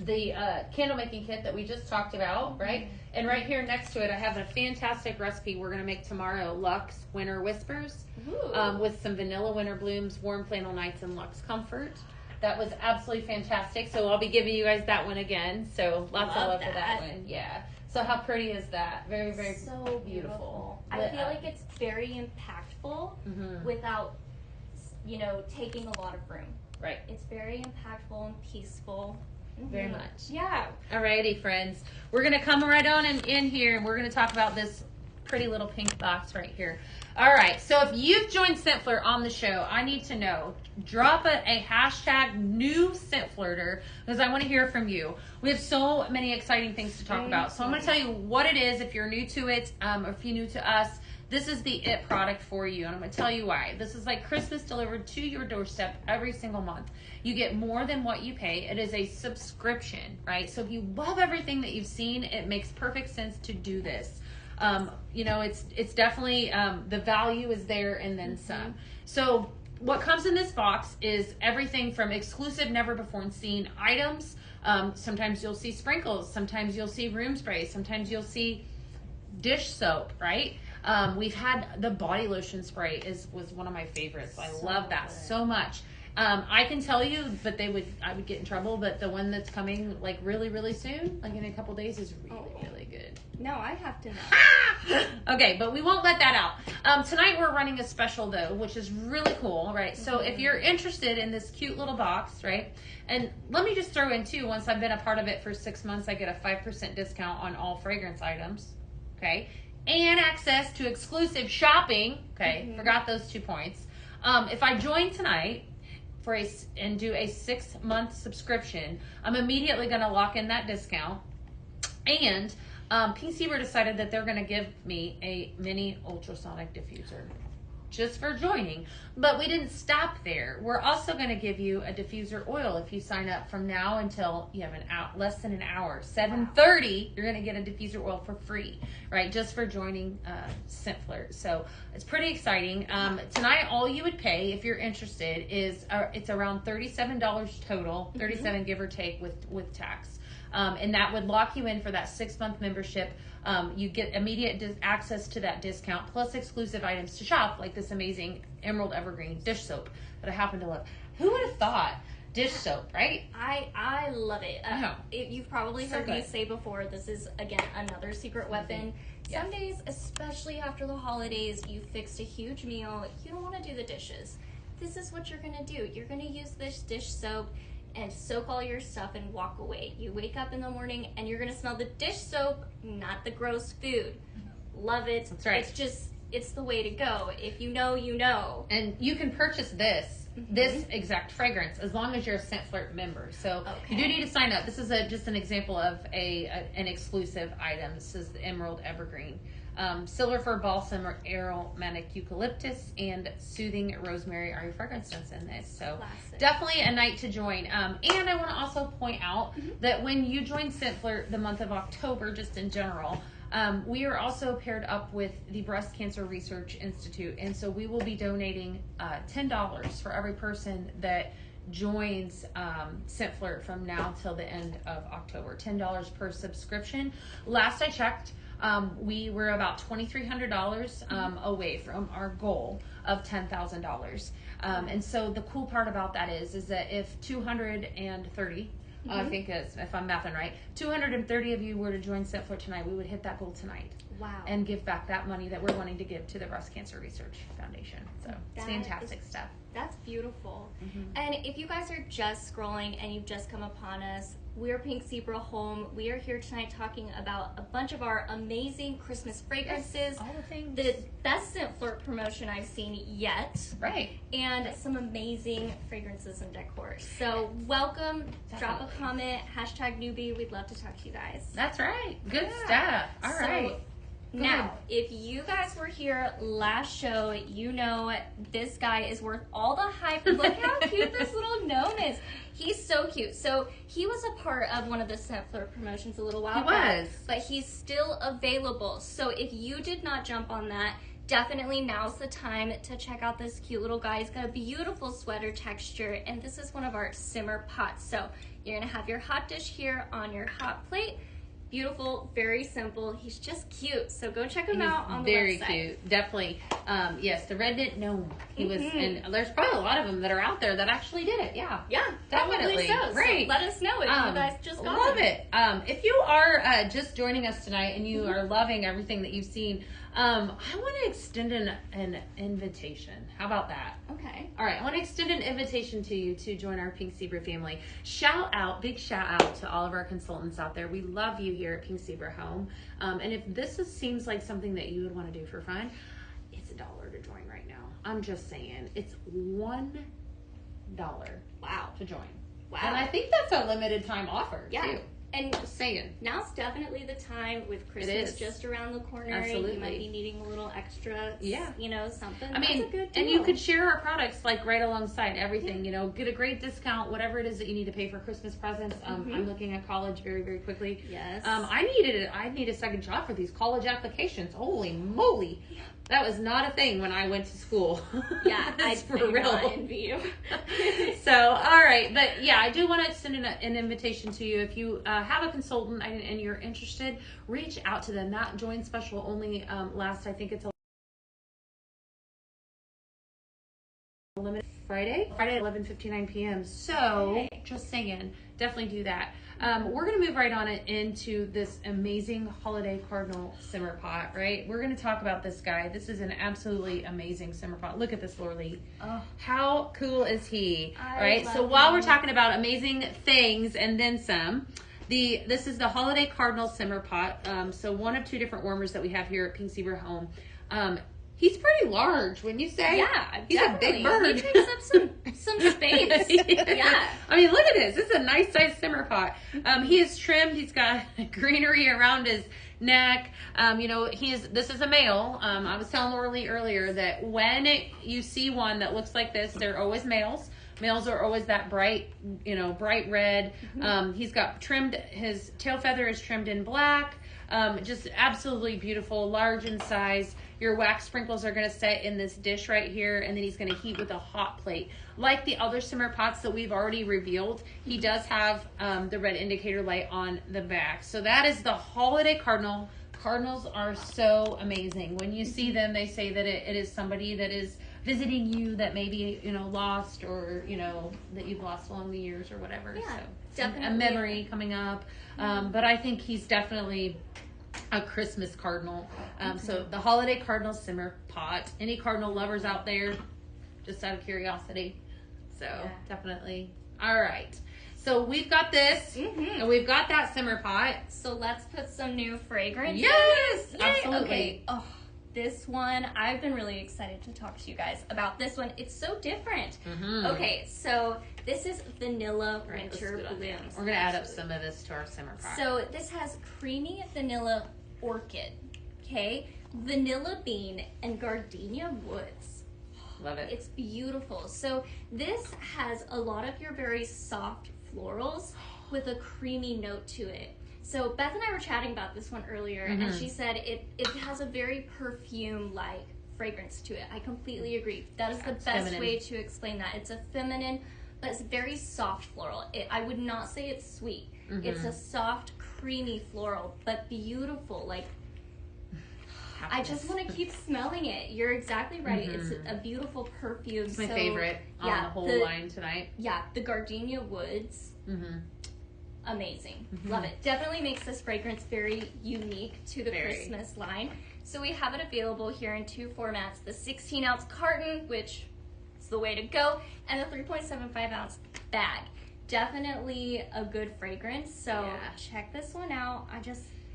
the candle making kit that we just talked about, right? And right here next to it, I have a fantastic recipe we're going to make tomorrow. Luxe Winter Whispers with some vanilla winter blooms, warm flannel nights, and Luxe Comfort. That was absolutely fantastic. So I'll be giving you guys that one again. So lots of love for that one. Yeah. So how pretty is that? Very, very so beautiful. I feel like it's very impactful without, taking a lot of room. Right. It's very impactful and peaceful. Very much. Yeah. Alrighty, friends. We're going to come right on in here, and we're going to talk about this pretty little pink box right here. All right, so if you've joined Scent Flirt on the show, I need to know. Drop a hashtag new Scent Flirter because I want to hear from you. We have so many exciting things to talk about. So I'm going to tell you what it is if you're new to it, or if you're new to us. This is the it product for you, and I'm going to tell you why. This is like Christmas delivered to your doorstep every single month. You get more than what you pay. It is a subscription, right? So if you love everything that you've seen, it makes perfect sense to do this. It's definitely the value is there and then some. So what comes in this box is everything from exclusive, never before seen items. Sometimes you'll see sprinkles. Sometimes you'll see room spray. Sometimes you'll see dish soap, right? We've had the body lotion spray was one of my favorites. I love that so much. I can tell you, but I would get in trouble, but the one that's coming like really, really soon, like in a couple days, is really good. No, I have to know. Okay, but we won't let that out. Tonight we're running a special though, which is really cool, right? So if you're interested in this cute little box, right? And let me just throw in too, once I've been a part of it for 6 months, I get a 5% discount on all fragrance items, okay? And access to exclusive shopping, okay? Forgot those 2 points. If I join tonight, and do a 6-month subscription, I'm immediately going to lock in that discount. And PCWear decided that they're going to give me a mini ultrasonic diffuser just for joining. But we didn't stop there. We're also going to give you a diffuser oil if you sign up from now until you have less than an hour. 7:30, you're going to get a diffuser oil for free, right? Just for joining Scent Flirt. So it's pretty exciting. Tonight, all you would pay if you're interested is it's around $37 total, $37 give or take with tax. And that would lock you in for that 6-month membership. You get immediate access to that discount plus exclusive items to shop, like this amazing Emerald Evergreen dish soap that I happen to love. Who would have thought dish soap, right? I love it. You've probably heard me say before, this is, again, another secret weapon. Yes. Some days, especially after the holidays, you fixed a huge meal, you don't want to do the dishes. This is what you're going to do. You're going to use this dish soap and soak all your stuff and walk away. You wake up in the morning and you're going to smell the dish soap, not the gross food. Love it. That's right. It's the way to go. If you know, you know. And you can purchase this exact fragrance as long as you're a Scent Flirt member. So you do need to sign up. This is just an example of an exclusive item. This is the Emerald Evergreen. Silver Fir Balsam or Aromatic Eucalyptus and Soothing Rosemary are your fragrance scents in this. So definitely a night to join. And I want to also point out that when you join Scent Flirt the month of October, just in general, We are also paired up with the Breast Cancer Research Institute, and so we will be donating $10 for every person that joins Scent Flirt from now till the end of October. $10 per subscription. Last I checked, we were about $2,300 away from our goal of $10,000. And so the cool part about that is that if 230, I think if I'm mathing right, 230 of you were to join Scent Flirt tonight, we would hit that goal tonight. Wow. And give back that money that we're wanting to give to the Breast Cancer Research Foundation. So it's fantastic stuff. That's beautiful. And if you guys are just scrolling and you've just come upon us, we're Pink Zebra Home. We are here tonight talking about a bunch of our amazing Christmas fragrances. Yes, all the things. The best Scent Flirt promotion I've seen yet. Right. And some amazing fragrances and decor. So welcome. Definitely. Drop a comment. #newbie. We'd love to talk to you guys. That's right. Good stuff. All right. Now, if you guys were here last show, you know this guy is worth all the hype. Look how cute this little gnome is. He's so cute. So he was a part of one of the Scent Flirt promotions a little while back. But he's still available. So if you did not jump on that, definitely now's the time to check out this cute little guy. He's got a beautiful sweater texture, and this is one of our simmer pots. So you're gonna have your hot dish here on your hot plate. Beautiful, very simple. He's just cute. So go check him out on the very website. cute, definitely. Yes, the red knit gnome. He was, and there's probably a lot of them that are out there that actually did it. Yeah, definitely. So Great. let us know if you guys just got love him. it. If you are just joining us tonight and you are loving everything that you've seen, I want to extend an invitation. How about that? Okay. All right, I want to extend an invitation to you to join our Pink Zebra family. Big shout out to all of our consultants out there. We love you here at Pink Zebra Home. And if this seems like something that you would want to do for fun, it's $1 to join right now. I'm just saying, it's $1 to join. Wow. And I think that's a limited time offer too. And just saying, now's definitely the time with Christmas just around the corner. Absolutely. You might be needing a little extra, something. I mean, that's a good deal. and you could share our products like right alongside everything, get a great discount, whatever it is that you need to pay for Christmas presents. I'm looking at college very, very quickly. Yes. I need a second job for these college applications. Holy moly. That was not a thing when I went to school. Yeah, That's I for real. envy you. So, all right. But yeah, I do want to send an invitation to you. If you have a consultant and you're interested, reach out to them. That join special only lasts, I think it's a limited Friday at 11:59 p.m. So, just saying, definitely do that. We're going to move right on into this amazing holiday cardinal simmer pot, right? We're going to talk about this guy. This is an absolutely amazing simmer pot. Look at this, Lorlee. Oh, how cool is he? Right? So while we're talking about amazing things and then some, this is the holiday cardinal simmer pot. So one of two different warmers that we have here at Pink Zebra Home. He's pretty large, wouldn't you say? Yeah, he's definitely. a big bird. He takes up some space. Yeah. I mean, look at this. This is a nice sized simmer pot. He is trimmed. He's got greenery around his neck. This is a male. I was telling Lorlee earlier that when you see one that looks like this, they're always males. Males are always that bright red. He's got trimmed. His tail feather is trimmed in black. Just absolutely beautiful, large in size. Your wax sprinkles are going to set in this dish right here, and then he's going to heat with a hot plate. Like the other simmer pots that we've already revealed, he does have the red indicator light on the back. So that is the holiday cardinal. Cardinals are so amazing. When you see them, they say that it is somebody that is visiting you that maybe, lost or, that you've lost along the years or whatever. Yeah, so definitely. a memory coming up. But I think he's definitely a Christmas cardinal. So the holiday cardinal simmer pot. Any cardinal lovers out there, just out of curiosity. So definitely. All right. So we've got this, and we've got that simmer pot. So let's put some new fragrance. Yes, Yay! absolutely. Okay. Oh, this one, I've been really excited to talk to you guys about this one. It's so different. Okay, so this is Vanilla Winter Blooms. We're going to add up some of this to our simmer pot. So this has creamy vanilla orchid, okay, vanilla bean, and gardenia woods. Love it. It's beautiful. So this has a lot of your very soft florals with a creamy note to it. So Beth and I were chatting about this one earlier, and she said it has a very perfume-like fragrance to it. I completely agree. That is the best feminine way to explain that. It's a feminine, but it's very soft floral. I would not say it's sweet. It's a soft, creamy floral, but beautiful. Like, I just want to keep smelling it. You're exactly right. It's a beautiful perfume. It's my favorite on the whole line tonight. Yeah, the Gardenia Woods. Amazing. Love it. Definitely makes this fragrance very unique to the Christmas line. So we have it available here in 2 formats. The 16-ounce carton, which is the way to go, and the 3.75 ounce bag. Definitely a good fragrance. So check this one out.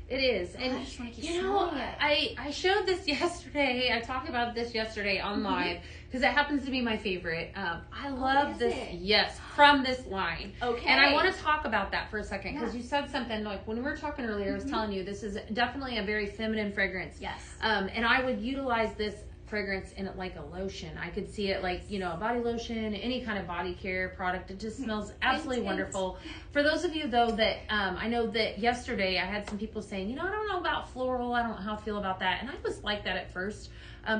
It is. And I just want to keep you know, smelling it. I showed this yesterday. I talked about this yesterday on live because it happens to be my favorite. I love this. Yes, from this line. Okay. And I want to talk about that for a second because you said something like when we were talking earlier, I was telling you this is definitely a very feminine fragrance. Yes. And I would utilize this fragrance in it like a lotion. I could see it like, you know, a body lotion, any kind of body care product. It just smells absolutely wonderful. For those of you though that I know that yesterday I had some people saying, you know, I don't know about floral. I don't know how I feel about that. And I was like that at first.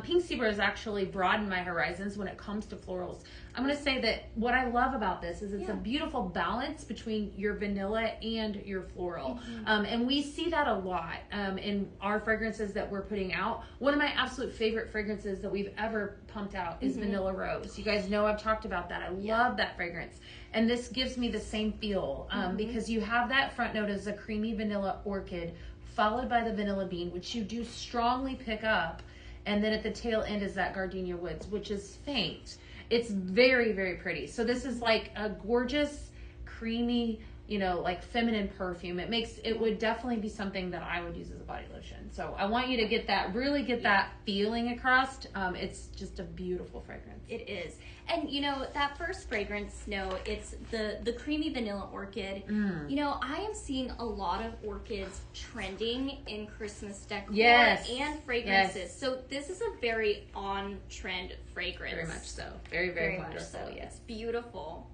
Pink Zebra has actually broadened my horizons when it comes to florals. I'm going to say that what I love about this is it's a beautiful balance between your vanilla and your floral. And we see that a lot in our fragrances that we're putting out. One of my absolute favorite fragrances that we've ever pumped out is Vanilla Rose. You guys know I've talked about that. I love that fragrance. And this gives me the same feel because you have that front note as a creamy vanilla orchid followed by the vanilla bean, which you do strongly pick up. And then at the tail end is that Gardenia Woods, which is faint. It's very, very pretty. So this is like a gorgeous, creamy, you know, like feminine perfume. It would definitely be something that I would use as a body lotion. So I want you to get that, really get that feeling across. It's just a beautiful fragrance. It is. And you know, that first fragrance note, it's the creamy vanilla orchid. You know, I am seeing a lot of orchids trending in Christmas decor and fragrances. So this is a very on-trend fragrance. Very much so. Very, very, much so. It's beautiful.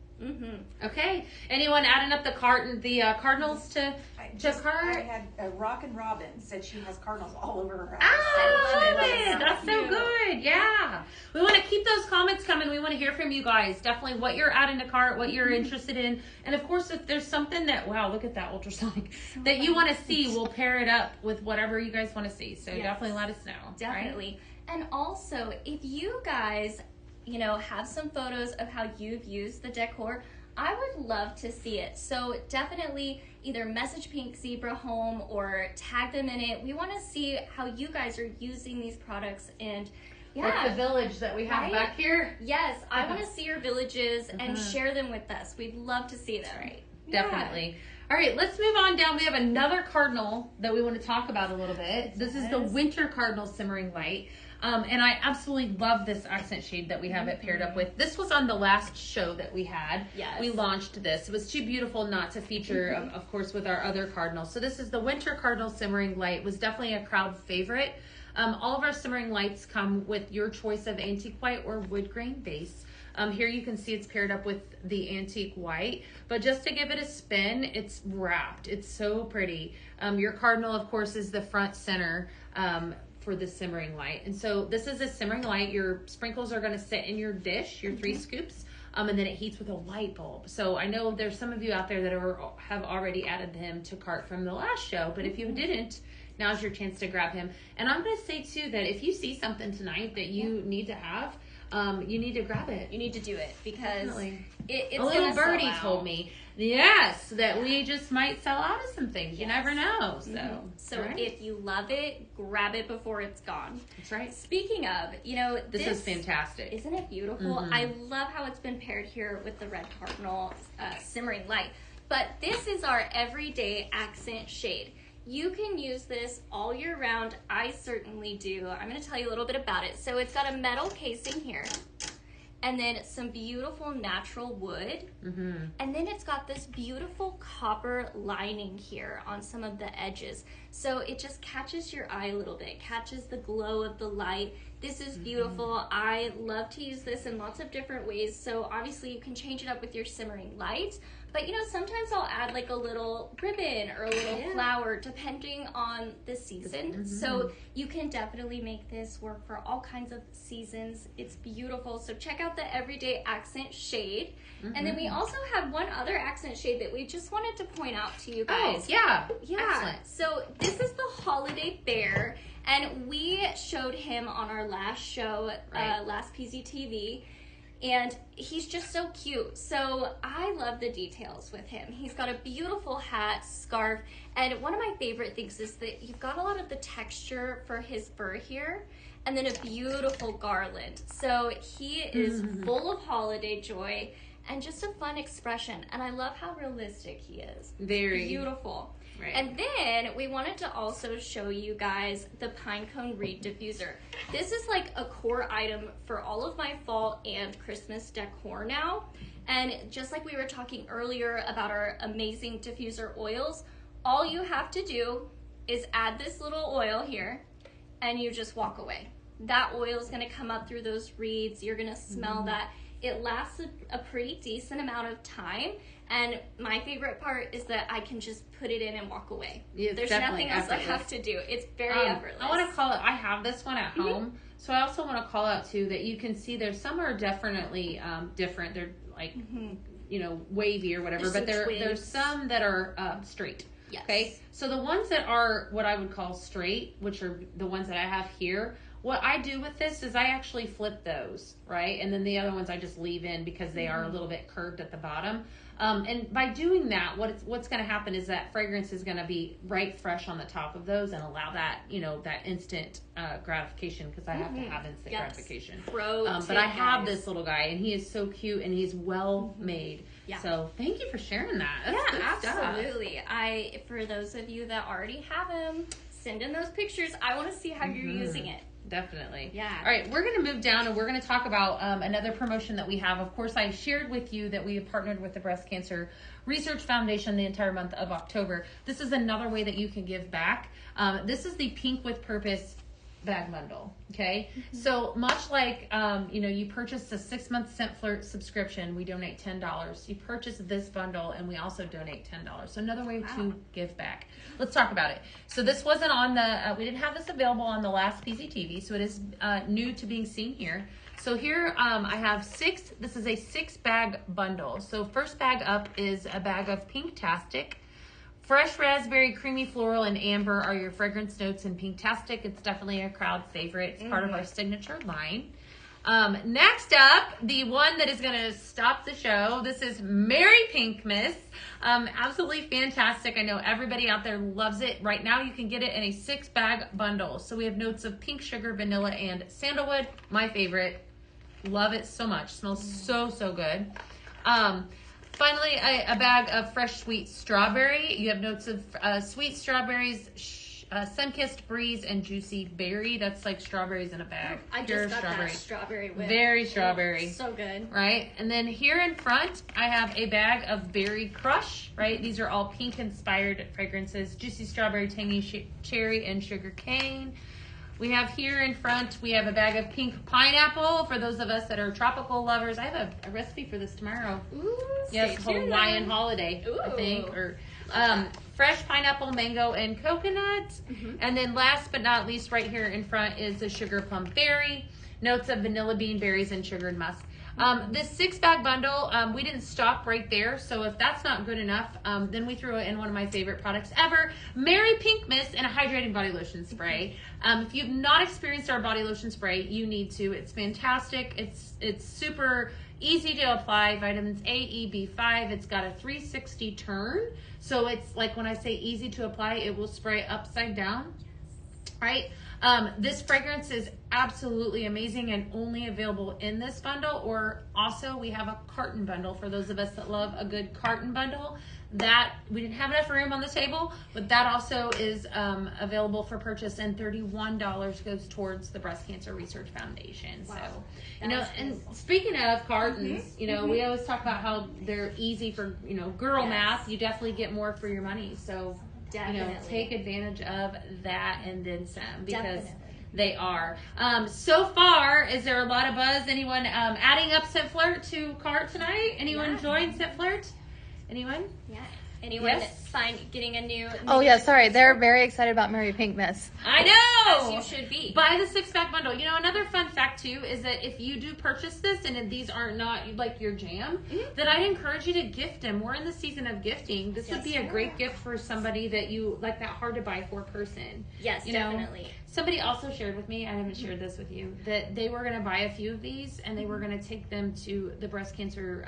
Okay. Anyone adding up the cardinals to cart? I had Rockin' Robin said she has cardinals all over her house. I love it. That's so good. Yeah. We want to keep those comments coming. We want to hear from you guys. Definitely what you're adding to cart, what you're interested in. And of course, if there's something that, wow, look at that ultrasonic, that you want to see, we'll pair it up with whatever you guys want to see. So definitely let us know. Definitely. Right? And also, if you guys, you know, have some photos of how you've used the decor, I would love to see it. So definitely either message Pink Zebra home or tag them in it. We want to see how you guys are using these products and like the village that we have back here. Yes, I want to see your villages and share them with us. We'd love to see them. Right. Definitely. All right, let's move on down. We have another cardinal that we want to talk about a little bit. This is the Winter Cardinal Simmering Light. And I absolutely love this accent shade that we have it paired up with. This was on the last show that we had. Yes. We launched this. It was too beautiful not to feature, of course, with our other cardinals. So this is the Winter Cardinal Simmering Light. It was definitely a crowd favorite. All of our simmering lights come with your choice of antique white or wood grain base. Here you can see it's paired up with the antique white, but just to give it a spin, it's wrapped. It's so pretty. Your cardinal, of course, is the front center for the simmering light. And so this is a simmering light. Your sprinkles are going to sit in your dish, your 3 scoops, and then it heats with a light bulb. So I know there's some of you out there that have already added him to cart from the last show, but if you didn't, now's your chance to grab him. And I'm going to say too that if you see something tonight that you need to have, you need to grab it. You need to do it because it's a little birdie told me, yes, that we just might sell out of some things. You never know. So, if you love it, grab it before it's gone. That's right. Speaking of, you know, this is fantastic. Isn't it beautiful? I love how it's been paired here with the Red Cardinal Simmering Light. But this is our everyday accent shade. You can use this all year round. I certainly do. I'm going to tell you a little bit about it. So it's got a metal casing here, and then some beautiful natural wood, and then it's got this beautiful copper lining here on some of the edges. So it just catches your eye a little bit, catches the glow of the light. This is beautiful. I love to use this in lots of different ways. So obviously you can change it up with your simmering light, But sometimes I'll add like a little ribbon or a little flower depending on the season. So you can definitely make this work for all kinds of seasons. It's beautiful. So check out the Everyday Accent shade. And then we also have one other accent shade that we just wanted to point out to you guys. Oh, yeah. Excellent. So this is the Holiday Bear, and we showed him on our last show, last PZTV. And he's just so cute. So I love the details with him. He's got a beautiful hat, scarf, and one of my favorite things is that you've got a lot of the texture for his fur here, and then a beautiful garland. So he is full of holiday joy and just a fun expression. And I love how realistic he is. Very beautiful. Right. And then we wanted to also show you guys the pine cone reed diffuser. This is like a core item for all of my fall and Christmas decor now. And just like we were talking earlier about our amazing diffuser oils, all you have to do is add this little oil here and you just walk away. That oil is going to come up through those reeds. You're going to smell that. It lasts a pretty decent amount of time. And my favorite part is that I can just put it in and walk away. Yeah, there's nothing else I have to do. It's very effortless. I want to call it, I have this one at home. So I also want to call out too that you can see there's some are definitely different. They're like, wavy or whatever, but there's some that are straight. Yes. Okay. So the ones that are what I would call straight, which are the ones that I have here, what I do with this is I actually flip those, right? And then the other ones I just leave in because they are a little bit curved at the bottom. And by doing that, what's going to happen is that fragrance is going to be right fresh on the top of those and allow that, that instant gratification, because I have to have instant gratification. But I have this little guy, and he is so cute, and he's well made. Yeah. So thank you for sharing that. That's good absolutely. For those of you that already have him, send in those pictures. I want to see how you're using it. Definitely. Yeah. All right, we're going to move down and we're going to talk about another promotion that we have. Of course, I shared with you that we have partnered with the Breast Cancer Research Foundation the entire month of October. This is another way that you can give back. This is the Pink with Purpose bag bundle. Okay. So much like, you purchased a 6-month Scent Flirt subscription, we donate $10. You purchase this bundle and we also donate $10. So another way to give back. Let's talk about it. So this wasn't on the, we didn't have this available on the last PZTV. So it is new to being seen here. So here I have 6, this is a 6-bag bundle. So first bag up is a bag of Pinktastic. Fresh raspberry, creamy floral, and amber are your fragrance notes in Pinktastic. It's definitely a crowd favorite. It's part of our signature line. Next up, the one that is going to stop the show. This is Merry Pinkmas. Absolutely fantastic. I know everybody out there loves it. Right now, you can get it in a 6-bag bundle. So we have notes of pink sugar, vanilla, and sandalwood. My favorite. Love it so much. Smells so, so good. Finally, a bag of fresh sweet strawberry. You have notes of sweet strawberries, sun-kissed breeze, and juicy berry. That's like strawberries in a bag. I just got that strawberry whip. Very strawberry. So good. Right? And then here in front, I have a bag of Berry Crush, right? These are all pink-inspired fragrances. Juicy strawberry, tangy cherry, and sugar cane. We have here in front, we have a bag of pink pineapple for those of us that are tropical lovers. I have a recipe for this tomorrow. Ooh, yes, Hawaiian holiday, I think. Or fresh pineapple, mango, and coconut. And then last but not least, right here in front is the sugar plum berry. Notes of vanilla bean, berries, and sugared musk. This 6-bag bundle, we didn't stop right there. So if that's not good enough, then we threw in one of my favorite products ever, Merry Pinkmas, and a hydrating body lotion spray. If you've not experienced our body lotion spray, you need to. It's fantastic. It's super easy to apply. Vitamins A, E, B5. It's got a 360 turn. So it's like when I say easy to apply, it will spray upside down. Right? This fragrance is absolutely amazing and only available in this bundle, or also we have a carton bundle for those of us that love a good carton bundle. That we didn't have enough room on the table, but that also is available for purchase, and $31 goes towards the Breast Cancer Research Foundation. Wow. So, and speaking of cartons, we always talk about how they're easy for, girl math. You definitely get more for your money. So, take advantage of that and then some, because they are. So far, is there a lot of buzz? Anyone adding up Scent Flirt to cart tonight? Anyone enjoying Scent Flirt? Anyone? Yeah. Anyone Yes. getting a new? Oh yeah, sorry. They're very excited about Mary Pink Mist. I know. As you should be. Buy the 6-pack bundle. You know, another fun fact too is that if you do purchase this and these are not like your jam, then I'd encourage you to gift them. We're in the season of gifting. This would be a great gift for somebody that you like, that hard to buy for person. Yes, you definitely. Know? Somebody also shared with me, I haven't shared this with you, that they were going to buy a few of these and they were going to take them to the breast cancer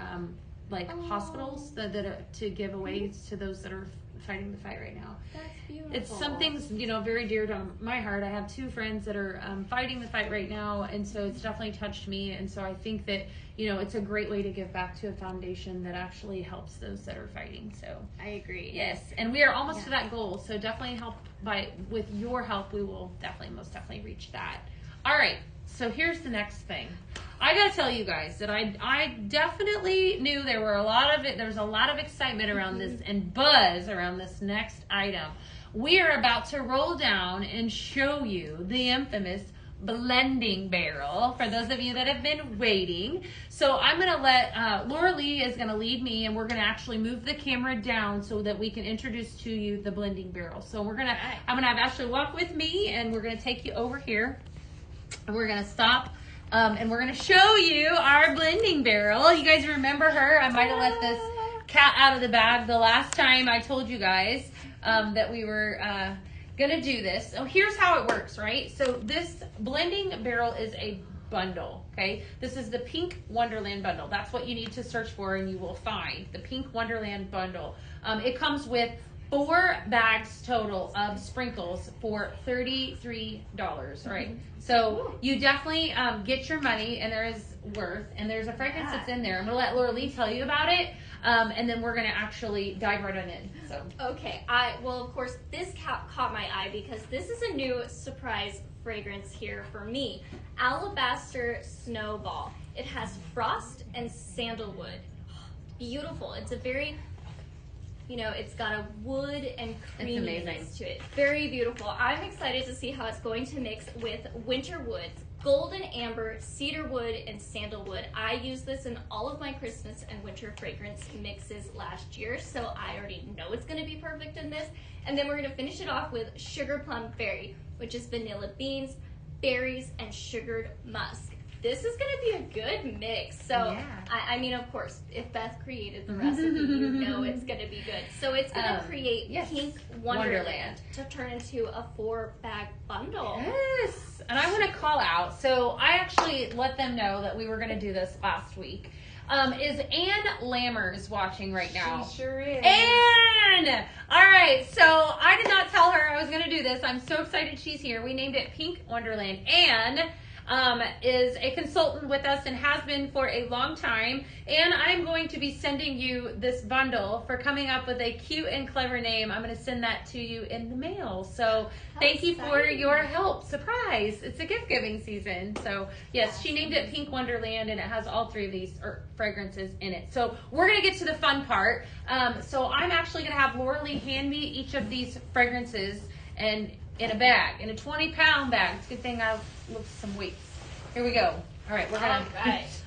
hospitals that are to give away to those that are fighting the fight right now. That's beautiful. It's something's very dear to my heart. I have 2 friends that are fighting the fight right now, and so it's definitely touched me. And so I think that it's a great way to give back to a foundation that actually helps those that are fighting. So I agree. Yes, and we are almost to that goal. So definitely with your help, we will most definitely reach that. All right. So here's the next thing. I gotta tell you guys that I definitely knew there was a lot of excitement around this and buzz around this next item. We are about to roll down and show you the infamous blending barrel for those of you that have been waiting. So I'm gonna let Laura Lee is gonna lead me, and we're gonna actually move the camera down so that we can introduce to you the blending barrel. So I'm gonna have Ashley walk with me, and we're gonna take you over here. And we're going to stop and we're going to show you our blending barrel. You guys remember her? I might have let this cat out of the bag the last time I told you guys that we were going to do this. So here's how it works, right? So this blending barrel is a bundle, okay? This is the Pink Wonderland bundle. That's what you need to search for, and you will find the Pink Wonderland bundle. It comes with 4 bags total of sprinkles for $33. All right. So you definitely get your money, and there is worth, and there's a fragrance that's in there. I'm going to let Laura Lee tell you about it, and then we're going to actually dive right on in. So Okay. Of course, this caught my eye because this is a new surprise fragrance here for me. Alabaster Snowball. It has frost and sandalwood. Beautiful. It's a very... it's got a wood and creaminess to it. Very beautiful. I'm excited to see how it's going to mix with winter woods, golden amber, cedar wood, and sandalwood. I used this in all of my Christmas and winter fragrance mixes last year, so I already know it's going to be perfect in this. And then we're going to finish it off with sugar plum berry, which is vanilla beans, berries, and sugared musk. This is going to be a good mix. So, I mean, of course, if Beth created the recipe, you know it's going to be good. So it's going to create Pink Wonderland to turn into a 4-bag bundle. Yes. And I want to call out. So I actually let them know that we were going to do this last week. Is Ann Lammers watching right now? She sure is. Ann! All right, so I did not tell her I was going to do this. I'm so excited she's here. We named it Pink Wonderland. Ann is a consultant with us and has been for a long time. And I'm going to be sending you this bundle for coming up with a cute and clever name. I'm going to send that to you in the mail. So thank you for your help. Surprise. It's a gift giving season. So yes, she named it Pink Wonderland, and it has all 3 of these fragrances in it. So we're going to get to the fun part. So I'm actually going to have Laura Lee hand me each of these fragrances and in a bag, in a 20-pound bag. It's a good thing I looked at some weights. Here we go. All right, we're gonna.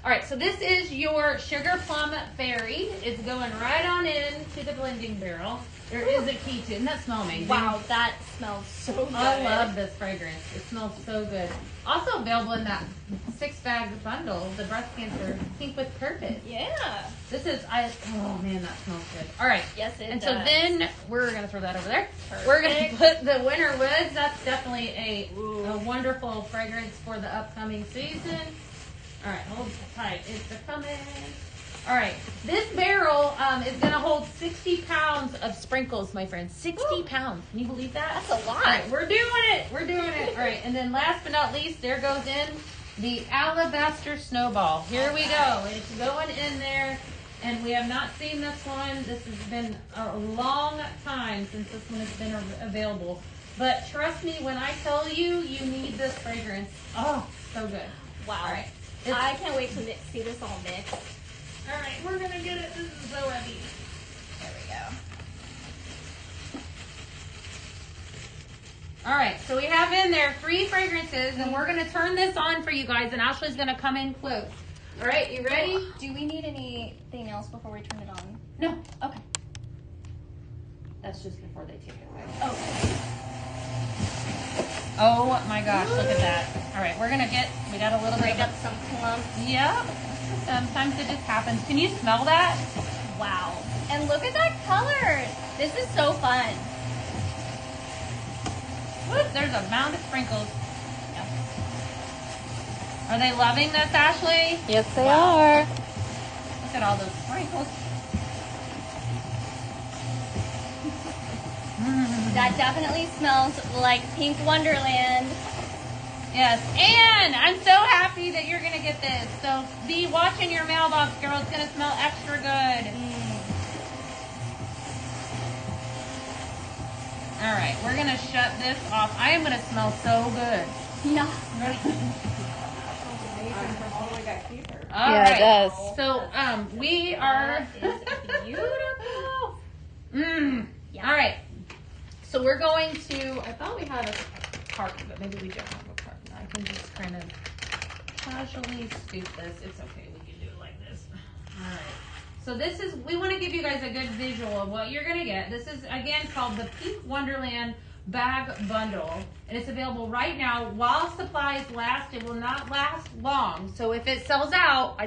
All right, so this is your sugar plum berry. It's going right on in to the blending barrel. There is a key to it. Doesn't that smell amazing? Wow, that smells so good. I love this fragrance. It smells so good. Also available in that 6-bag bundle, the breast cancer pink with purpose. Yeah. This is, oh man, that smells good. All right. Yes, it and does. so then we're going to throw that over there. Perfect. We're going to put the winter woods. That's definitely a wonderful fragrance for the upcoming season. All right, hold tight. It's coming. All right, this barrel is going to hold 60 pounds of sprinkles, my friends. 60 pounds. Can you believe that? That's a lot. All right, we're doing it. We're doing it. All right, and then last but not least, there goes in the Alabaster Snowball. Here we go. It's going in there, and we have not seen this one. This has been a long time since this one has been available. But trust me when I tell you, you need this fragrance. Oh, so good. Wow. All right. I can't wait to see this all mixed. All right, we're going to get it. This is so heavy. There we go. All right, so we have in there 3 fragrances, and we're going to turn this on for you guys, and Ashley's going to come in close. All right, you ready? Do we need anything else before we turn it on? No. Okay. That's just before they take it away. Okay. Oh my gosh, look at that. All right, we got a little bit Break of up some clumps. Yep. Sometimes it just happens. Can you smell that? Wow. And look at that color. This is so fun. Whoop, there's a mound of sprinkles. Are they loving this, Ashley? Yes, they are. Look at all those sprinkles. That definitely smells like Pink Wonderland. Yes, and I'm so happy that you're going to get this. So be watching your mailbox, girl. It's going to smell extra good. All right, we're going to shut this off. I am going to smell so good. No. All Yeah, right. it does. So we are... That is beautiful. Yeah. All right. So we're going to... I thought we had a carton, but maybe we don't have a carton. I can just kind of casually scoop this. It's okay. We can do it like this. All right. So this is... We want to give you guys a good visual of what you're going to get. This is, again, called the Pink Wonderland Bag Bundle. And it's available right now while supplies last. It will not last long. So if it sells out,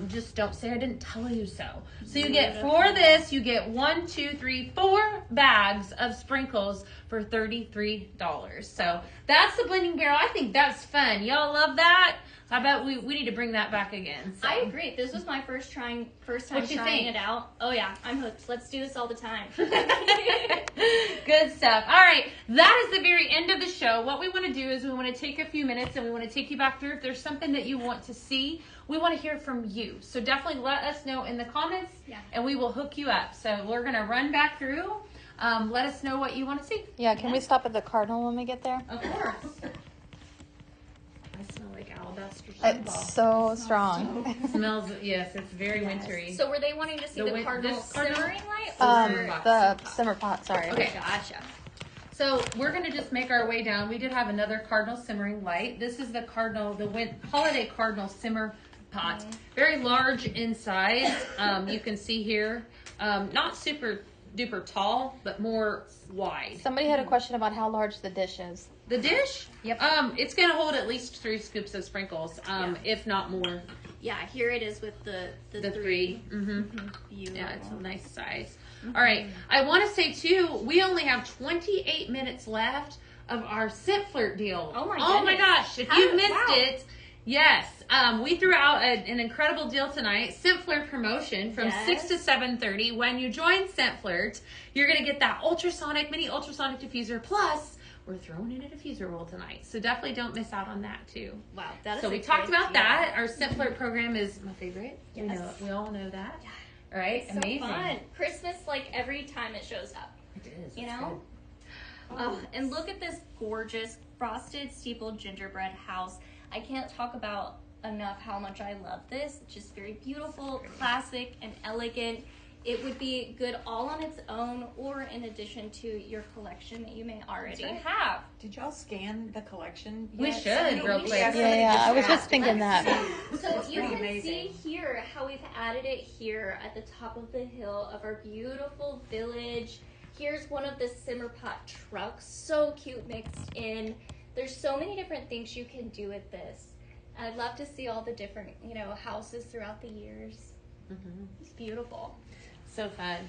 just don't say I didn't tell you so. So you get, for this, you get 4 bags of sprinkles for $33. So that's the blending barrel. I think that's fun. Y'all love that? I bet we need to bring that back again. So. I agree. This was my first time What'd you trying think? it out. Oh yeah, I'm hooked. Let's do this all the time. Good stuff. All right, that is the very end of the show. What we want to do is we want to take a few minutes and we want to take you back through. If there's something that you want to see, we want to hear from you. So definitely let us know in the comments, and we will hook you up. So we're going to run back through. Let us know what you want to see. Yeah, can we stop at the Cardinal when we get there? Of course. I smell like alabaster. It's so strong. It smells, yes, it's very wintry. So were they wanting to see the Cardinal this Cardinal? simmering light? The simmer pot, sorry. Okay. Gotcha. So we're going to just make our way down. We did have another Cardinal simmering light. This is the Cardinal, Holiday Cardinal simmer pot. Very large in size. You can see here, not super duper tall, but more wide. Somebody had a question about how large the dish is. The dish? Yep. It's going to hold at least 3 scoops of sprinkles, if not more. Yeah, here it is with the 3. Mm-hmm. Beautiful. Yeah, it's a nice size. All right. I want to say, too, we only have 28 minutes left of our Scent Flirt deal. Oh, my Oh, my goodness. gosh. If you missed it, yes. We threw out an incredible deal tonight. Scent Flirt promotion from 6 to 7:30. When you join Scent Flirt, you're going to get that mini ultrasonic diffuser. Plus, we're throwing in a diffuser roll tonight. So definitely don't miss out on that, too. Wow. That is So we talked about that. Our Scent Flirt program is my favorite. Yes. We all know that. Yeah. All right. It's amazing. so fun. Christmas, like every time it shows up. It is. You know? Oh, and look at this gorgeous frosted steepled gingerbread house. I can't talk about enough how much I love this. It's just very beautiful, classic, and elegant. It would be good all on its own or in addition to your collection that you may already have. Did y'all scan the collection We yet? should, real quick. Yeah, I was just thinking that. So you pretty can amazing. see here how we've added it here at the top of the hill of our beautiful village. Here's one of the simmer pot trucks, so cute mixed in. There's so many different things you can do with this. I'd love to see all the different, houses throughout the years. It's beautiful. So fun.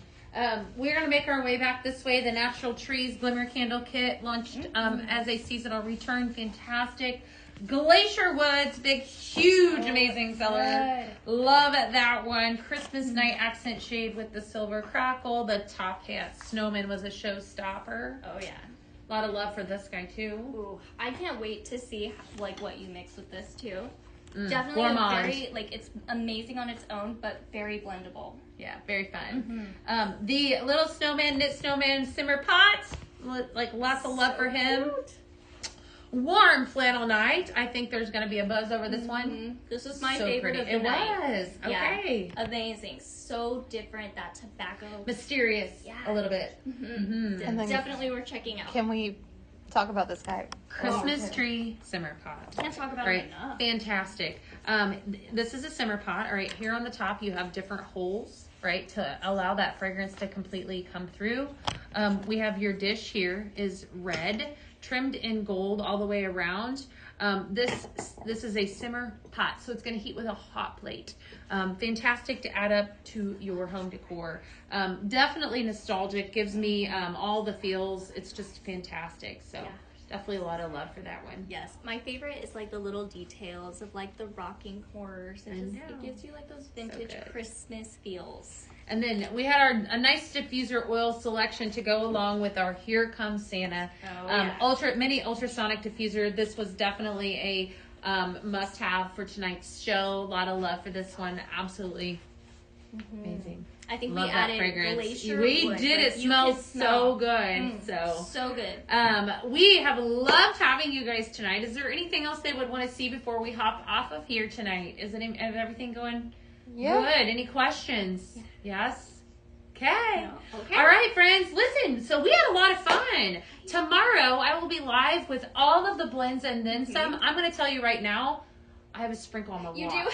We're going to make our way back this way. The Natural Trees Glimmer Candle Kit launched as a seasonal return. Fantastic. Glacier Woods, big, huge, amazing seller. Love that one. Christmas night accent shade with the silver crackle. The Top Hat Snowman was a showstopper. Oh, yeah. A lot of love for this guy, too. Ooh, I can't wait to see, what you mix with this, too. Definitely Gourmand. it's amazing on its own, but very blendable. Yeah, very fun. The Little Snowman, Knit Snowman Simmer Pot. Lots of love for him. Cute. Warm Flannel Night. I think there's going to be a buzz over this one. This was my So favorite pretty. of the It night. was. Okay. Yeah, amazing. So different, that tobacco. Mysterious a little bit. And then Definitely worth checking out. can we talk about this guy? Christmas tree simmer pot. Can't talk about Right. it enough. Fantastic. This is a simmer pot. All right. Here on the top, you have different holes. right, to allow that fragrance to completely come through. We have your dish here is red, trimmed in gold all the way around. This is a simmer pot, so it's going to heat with a hot plate. Fantastic to add up to your home decor. Definitely nostalgic, gives me all the feels. It's just fantastic. So definitely a lot of love for that one. Yes, my favorite is like the little details of like the rocking horse. It gives you like those vintage Christmas feels. And then we had a nice diffuser oil selection to go along with our Here Comes Santa mini ultrasonic diffuser. This was definitely a must-have for tonight's show. A lot of love for this one. Absolutely amazing. I think love we that added fragrance. glacier We wood. did. Like, It smells so good. So good. We have loved having you guys tonight. Is there anything else they would want to see before we hop off of here tonight? Is everything going good? Any questions? Yes? Okay. All right, friends. Listen, so we had a lot of fun. Tomorrow, I will be live with all of the blends and then some. I'm going to tell you right now, I have a sprinkle on my watch. You do?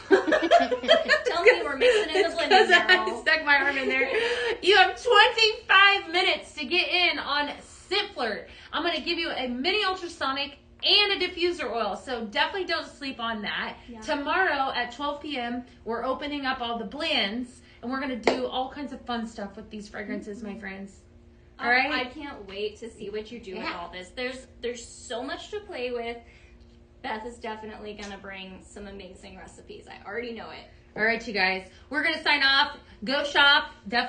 Tell me we're mixing in the blender now. I stuck my arm in there. You have 25 minutes to get in on Simpler. I'm going to give you a mini ultrasonic and a diffuser oil, so definitely don't sleep on that. Tomorrow at 12 p.m., we're opening up all the blends, and we're going to do all kinds of fun stuff with these fragrances, my friends. All right? I can't wait to see what you do with all this. There's so much to play with. Beth is definitely going to bring some amazing recipes. I already know it. All right, you guys. We're going to sign off. Go shop. Definitely.